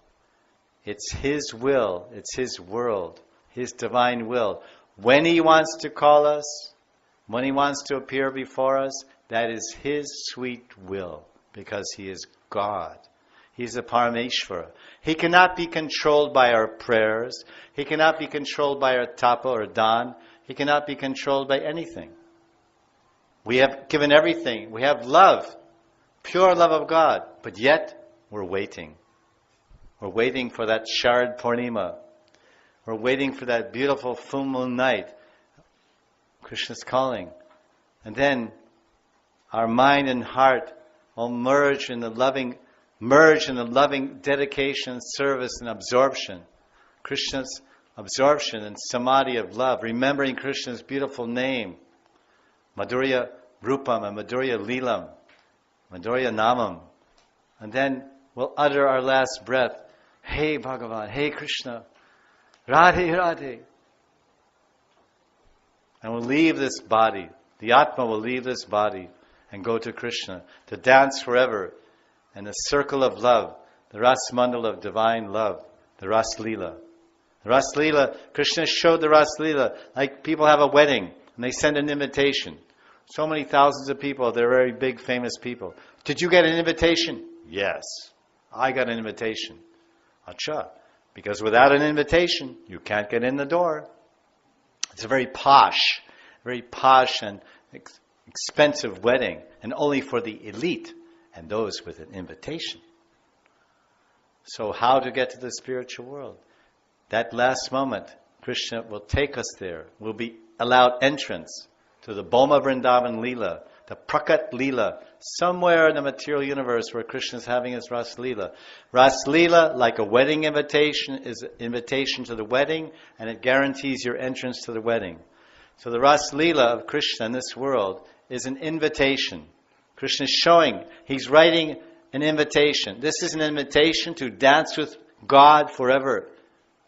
It's his will, it's his world, his divine will. When he wants to call us, when he wants to appear before us, that is his sweet will, because he is God. He's a Parameshvara. He cannot be controlled by our prayers. He cannot be controlled by our tapa or dan. He cannot be controlled by anything. We have given everything. We have love, pure love of God, but yet we're waiting. We're waiting for that Sharad Purnima. We're waiting for that beautiful full moon night. Krishna's calling. And then our mind and heart will merge in the loving dedication, service, and absorption. Krishna's absorption and samadhi of love, remembering Krishna's beautiful name, Madhurya Rupam and Madhurya Lilam, Madhurya Namam. And then we'll utter our last breath, Hey Bhagavan, Hey Krishna, Radhe Radhe. And we'll leave this body. The Atma will leave this body and go to Krishna to dance forever in the circle of love, the Ras Mandal of divine love, the Ras Lila. The Ras Lila, Krishna showed the Ras Lila like people have a wedding and they send an invitation. So many thousands of people, they're very big, famous people. Did you get an invitation? Yes, I got an invitation. Acha, because without an invitation, you can't get in the door. It's a very posh and expensive wedding, and only for the elite and those with an invitation. So how to get to the spiritual world? That last moment, Krishna will take us there. We'll be allowed entrance to the Boma Vrindavan Lila, the Prakat Lila, somewhere in the material universe where Krishna is having his Ras Lila. Ras Lila, like a wedding invitation, is an invitation to the wedding, and it guarantees your entrance to the wedding. So the Ras Lila of Krishna in this world is an invitation. Krishna is showing, he's writing an invitation. This is an invitation to dance with God forever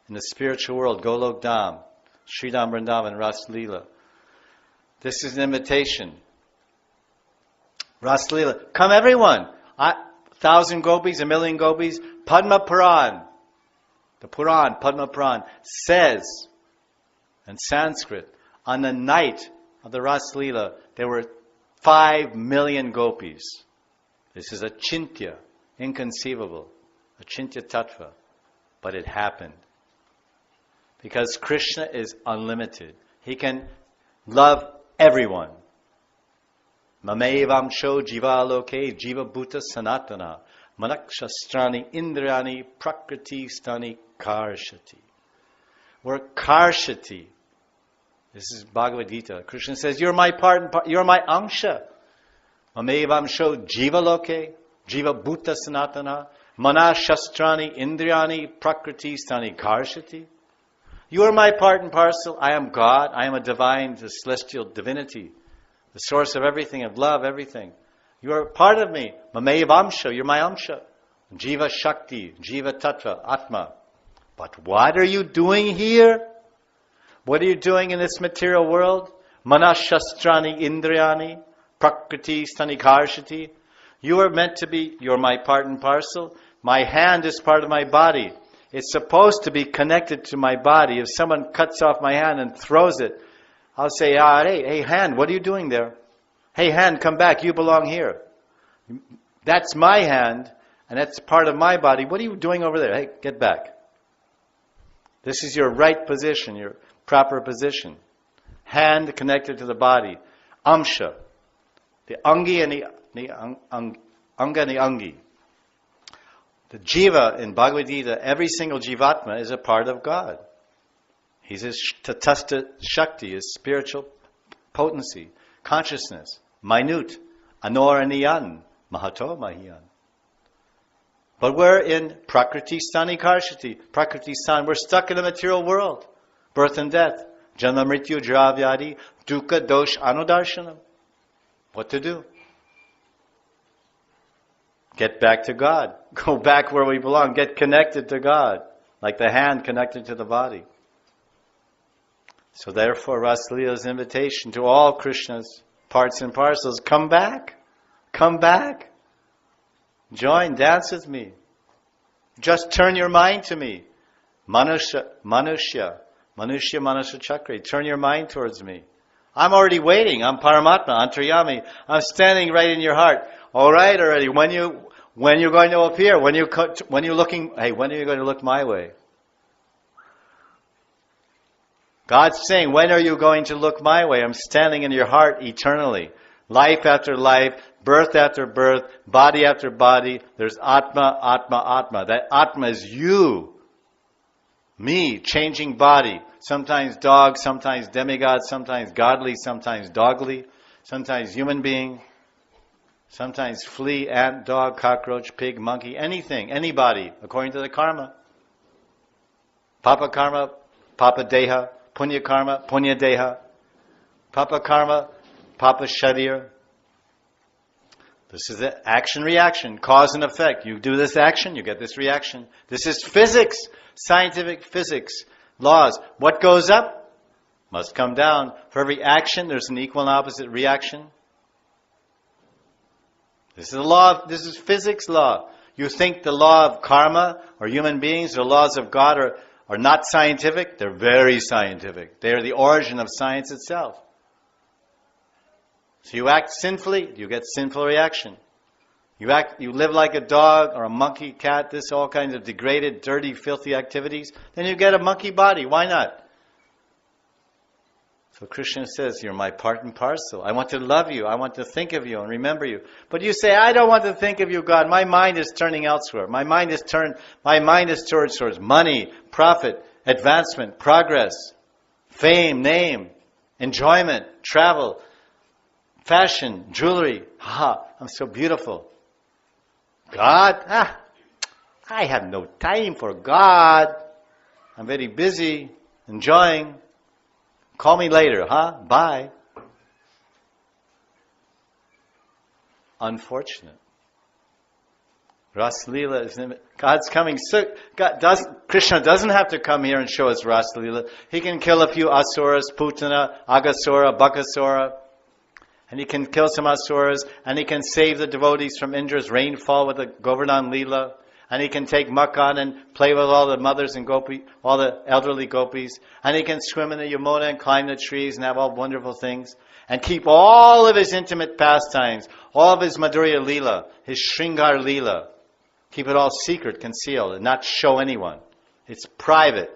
in the spiritual world, Golok Dham, Sridham Vrindavan, Ras Lila. This is an invitation. Ras Lila, come everyone. 1,000 gopis, 1,000,000 gopis. Padma Puran, the Puran, Padma Puran, says in Sanskrit, on the night of the Ras Lila, there were 5 million gopis. This is achintya, inconceivable, achintya tattva. But it happened. Because Krishna is unlimited. He can love everyone. Mamevamsho jiva loke jiva bhuta sanatana manakshastrani indrani prakriti stani karshati. We're karshati. This is Bhagavad Gita. Krishna says, you're my part, you're my angsha. Mamevamsho jiva loke jiva bhuta sanatana manashastrani indrani prakriti stani karshati. You are my part and parcel. I am God. I am a divine, the celestial divinity, the source of everything, of love, everything. You are part of me. Mamev amsha, you're my amsha. Jiva Shakti, Jiva Tattva, Atma. But what are you doing here? What are you doing in this material world? Manashastrani Indriyani, Prakriti Stanikarshati. You are meant to be, you're my part and parcel. My hand is part of my body. It's supposed to be connected to my body. If someone cuts off my hand and throws it, I'll say, hey, hand, what are you doing there? Hey, hand, come back. You belong here. That's my hand, and that's part of my body. What are you doing over there? Hey, get back. This is your right position, your proper position. Hand connected to the body. Amsha. The angi and the anga and the angi. The jiva in Bhagavad Gita, every single jivatma is a part of God. He's his tatastha shakti, his spiritual potency, consciousness, minute, anoraniyan, mahato mahiyan. But we're in prakriti stani karshati, prakriti stan. We're stuck in the material world, birth and death, janma mrityu jaravyadi, dukkha dosh anudarshanam. What to do? Get back to God. Go back where we belong. Get connected to God. Like the hand connected to the body. So therefore, Raasa Lila's invitation to all Krishna's parts and parcels, come back. Come back. Join, dance with me. Just turn your mind to me. Manusya, Manusya Chakra. Turn your mind towards me. I'm already waiting. I'm Paramatma, Antaryami. I'm standing right in your heart. All right, already. When you're going to appear? When are you going to look my way? God's saying, when are you going to look my way? I'm standing in your heart eternally. Life after life, birth after birth, body after body. There's Atma, Atma, Atma. That Atma is you. Me, changing body. Sometimes dog, sometimes demigod, sometimes godly, sometimes dogly, sometimes human being, sometimes flea, ant, dog, cockroach, pig, monkey, anything, anybody, according to the karma. Papa karma, Papa deha. Punya karma, punya deha. Papa karma, Papa sharir. This is the action-reaction, cause and effect. You do this action, you get this reaction. This is physics, scientific physics, laws. What goes up must come down. For every action, there's an equal and opposite reaction. This is a law. This is physics law. You think the law of karma or human beings or laws of God are not scientific? They're very scientific. They are the origin of science itself. So you act sinfully, you get sinful reaction. You live like a dog or a monkey, cat, all kinds of degraded, dirty, filthy activities, then you get a monkey body. Why not? So Krishna says, you're my part and parcel. I want to love you. I want to think of you and remember you. But you say, I don't want to think of you, God. My mind is turning elsewhere. My mind is towards money, profit, advancement, progress, fame, name, enjoyment, travel, fashion, jewelry. I'm so beautiful. God? I have no time for God. I'm very busy, enjoying. Call me later, Bye. Unfortunate. Raasa Lila is God's coming. Krishna doesn't have to come here and show us Raasa Lila. He can kill a few asuras, Putana, Agasura, Bakasura, and he can kill some asuras, and he can save the devotees from Indra's rainfall with the Govardhan Lila, and he can take Makan and play with all the mothers and all the elderly gopis, and he can swim in the Yamuna and climb the trees and have all wonderful things, and keep all of his intimate pastimes, all of his Madhurya Lila, his Shringar Lila, keep it all secret, concealed, and not show anyone. It's private.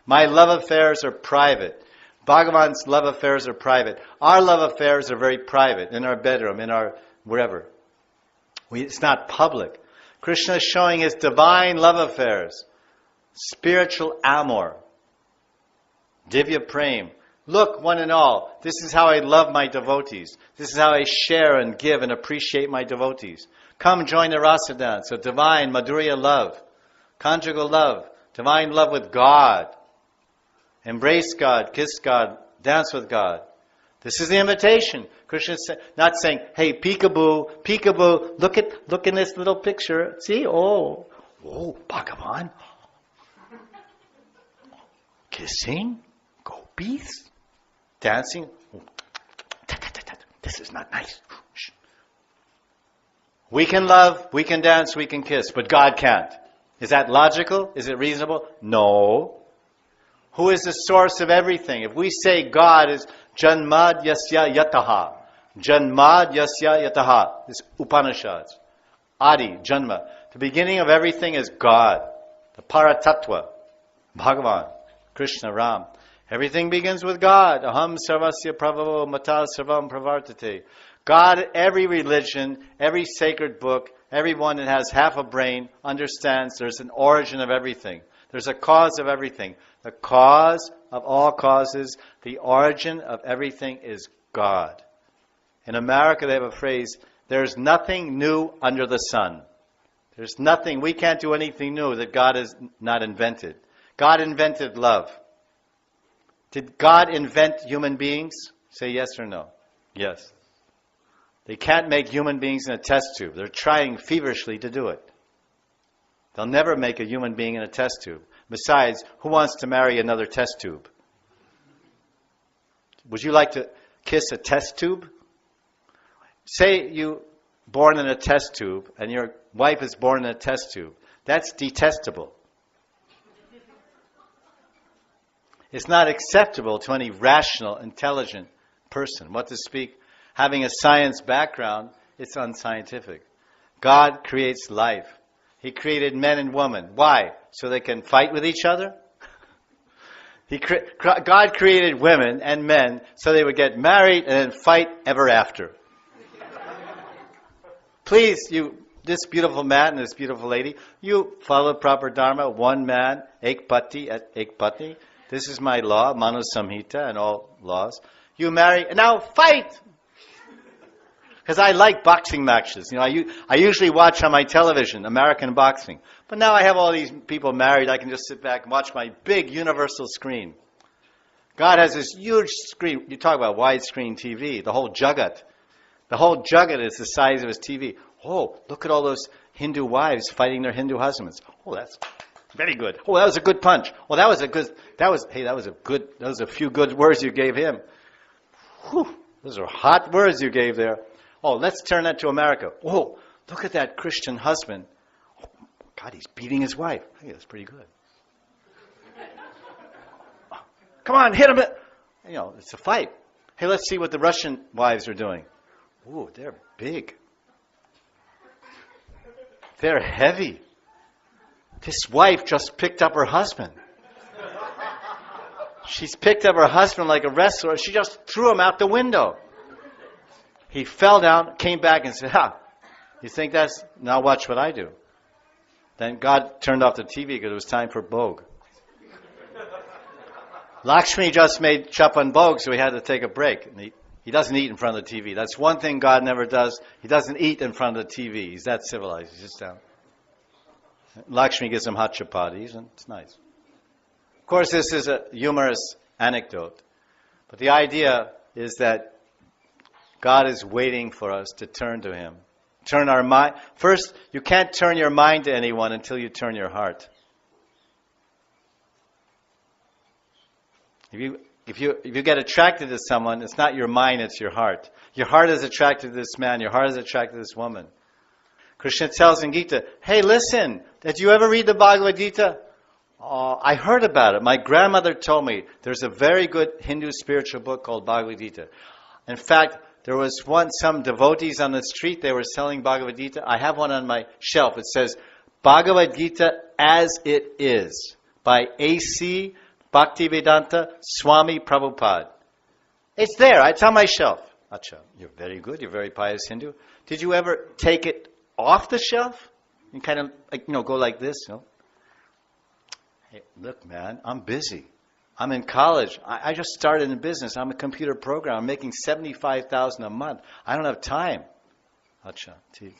My love affairs are private. Bhagavan's love affairs are private. Our love affairs are very private, in our bedroom, in our wherever. It's not public. Krishna is showing his divine love affairs, spiritual amor, divya prem. Look, one and all, this is how I love my devotees. This is how I share and give and appreciate my devotees. Come join the rasa dance, a divine Madhurya love, conjugal love, divine love with God. Embrace God, kiss God, dance with God. This is the invitation. Krishna is not saying, hey, peekaboo, peekaboo, look in this little picture. See? Oh, Bhagavan. Kissing, gopis, dancing. This is not nice. We can love, we can dance, we can kiss, but God can't. Is that logical? Is it reasonable? No. Who is the source of everything? If we say God is Janmad Yasya Yataha, Janmad Yasya Yataha, this Upanishads, Adi, Janma, the beginning of everything is God, the Paratattva, Bhagavan, Krishna, Ram. Everything begins with God. Aham sarvasya pravavo mata sarvam pravartate. God, every religion, every sacred book, everyone that has half a brain understands there's an origin of everything. There's a cause of everything. The cause of all causes, the origin of everything is God. In America they have a phrase, there's nothing new under the sun. There's nothing, we can't do anything new that God has not invented. God invented love. Did God invent human beings? Say yes or no. Yes. They can't make human beings in a test tube. They're trying feverishly to do it. They'll never make a human being in a test tube. Besides, who wants to marry another test tube? Would you like to kiss a test tube? Say you born in a test tube and your wife is born in a test tube. That's detestable. It's not acceptable to any rational, intelligent person. What to speak? Having a science background, it's unscientific. God creates life. He created men and women. Why? So they can fight with each other? God created women and men so they would get married and then fight ever after. Please, this beautiful man and this beautiful lady, you follow proper dharma, one man, ek pati at ek patni. This is my law, Manu Samhita and all laws. You marry, and now fight! Because I like boxing matches. You know, I usually watch on my television, American boxing. But now I have all these people married, I can just sit back and watch my big universal screen. God has this huge screen. You talk about widescreen TV, the whole Jagat. The whole Jagat is the size of his TV. Oh, look at all those Hindu wives fighting their Hindu husbands. Oh, that's very good. Oh, that was a good punch. Oh, that was a few good words you gave him. Whew, those are hot words you gave there. Oh, let's turn that to America. Oh, look at that Christian husband. Oh, God, he's beating his wife. I think that's pretty good. Oh, come on, hit him. You know, it's a fight. Hey, let's see what the Russian wives are doing. Ooh, they're big. They're heavy. This wife just picked up her husband. She's picked up her husband like a wrestler. She just threw him out the window. He fell down, came back and said, you think that's... Now watch what I do. Then God turned off the TV because it was time for Bhog. Lakshmi just made Chapan Bhog, so he had to take a break. And he doesn't eat in front of the TV. That's one thing God never does. He doesn't eat in front of the TV. He's that civilized. He sits down. Lakshmi gives him hot chapatis, and it's nice. Of course, this is a humorous anecdote. But the idea is that God is waiting for us to turn to Him. Turn our mind. First, you can't turn your mind to anyone until you turn your heart. If you get attracted to someone, it's not your mind, it's your heart. Your heart is attracted to this man. Your heart is attracted to this woman. Krishna tells in Gita, hey, listen, did you ever read the Bhagavad Gita? Oh, I heard about it. My grandmother told me there's a very good Hindu spiritual book called Bhagavad Gita. In fact, there was some devotees on the street, they were selling Bhagavad Gita. I have one on my shelf. It says, Bhagavad Gita as it is, by A.C. Bhaktivedanta Swami Prabhupada. It's there. It's on my shelf. Acha, you're very good. You're very pious Hindu. Did you ever take it off the shelf and kind of, go like this? Hey, look, man, I'm busy. I'm in college. I just started in business. I'm a computer programmer. I'm making $75,000 a month. I don't have time. Acha, TK.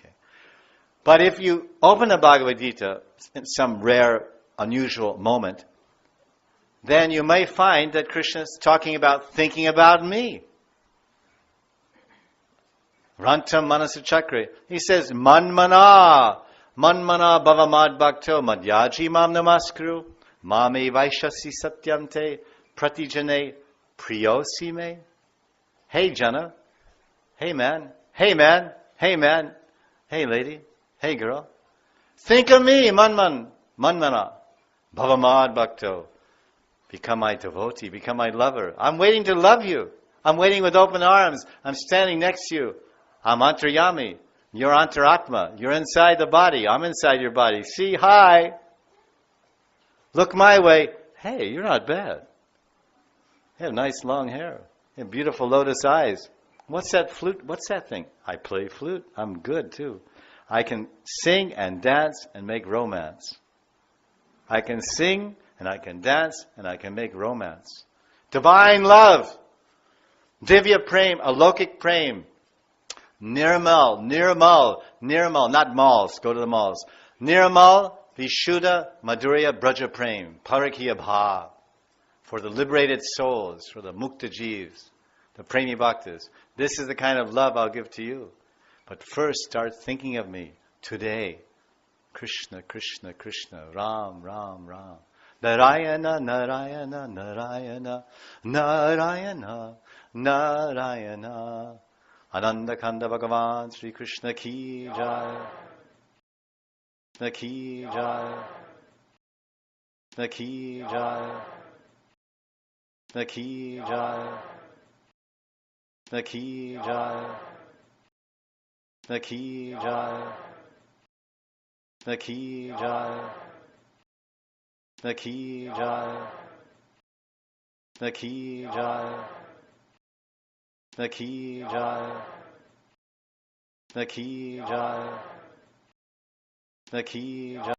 But if you open the Bhagavad Gita in some rare, unusual moment, then you may find that Krishna is talking about thinking about me. Rantam Manasa Chakra. He says, Manmana bhavamad bhakto madhyaji mam namaskru mame vaishasi satyam te pratijane priyosi me. Hey Jana. Hey man. Hey man. Hey man. Hey lady. Hey girl. Think of me, manmana bhavamad bhakto. Become my devotee. Become my lover. I'm waiting to love you. I'm waiting with open arms. I'm standing next to you. I'm antaryami. You're antaratma. You're inside the body. I'm inside your body. See, hi. Look my way. Hey, you're not bad. You have nice long hair. You have beautiful lotus eyes. What's that flute? What's that thing? I play flute. I'm good too. I can sing and dance and make romance. I can sing and I can dance and I can make romance. Divine love. Divya prem, alokik prem. Nirmal, not malls, go to the malls. Nirmal, Vishuddha, Madhurya, Braja Prem, Parakhiya Bha. For the liberated souls, for the Mukta Jeevs, the Premi Bhaktas. This is the kind of love I'll give to you. But first start thinking of me today. Krishna, Krishna, Krishna, Ram, Ram, Ram. Narayana, Narayana, Narayana, Narayana, Narayana. Ananda Kanda Bhagavan Sri Krishna ki jai. Krishna ki jai. Krishna ki jai. Krishna ki jai. Krishna ki jai. Krishna ki jai. Krishna ki jai. Krishna ki jai. Krishna ki jai. Krishna ki jai. Krishna ki jai. Krishna ki jai.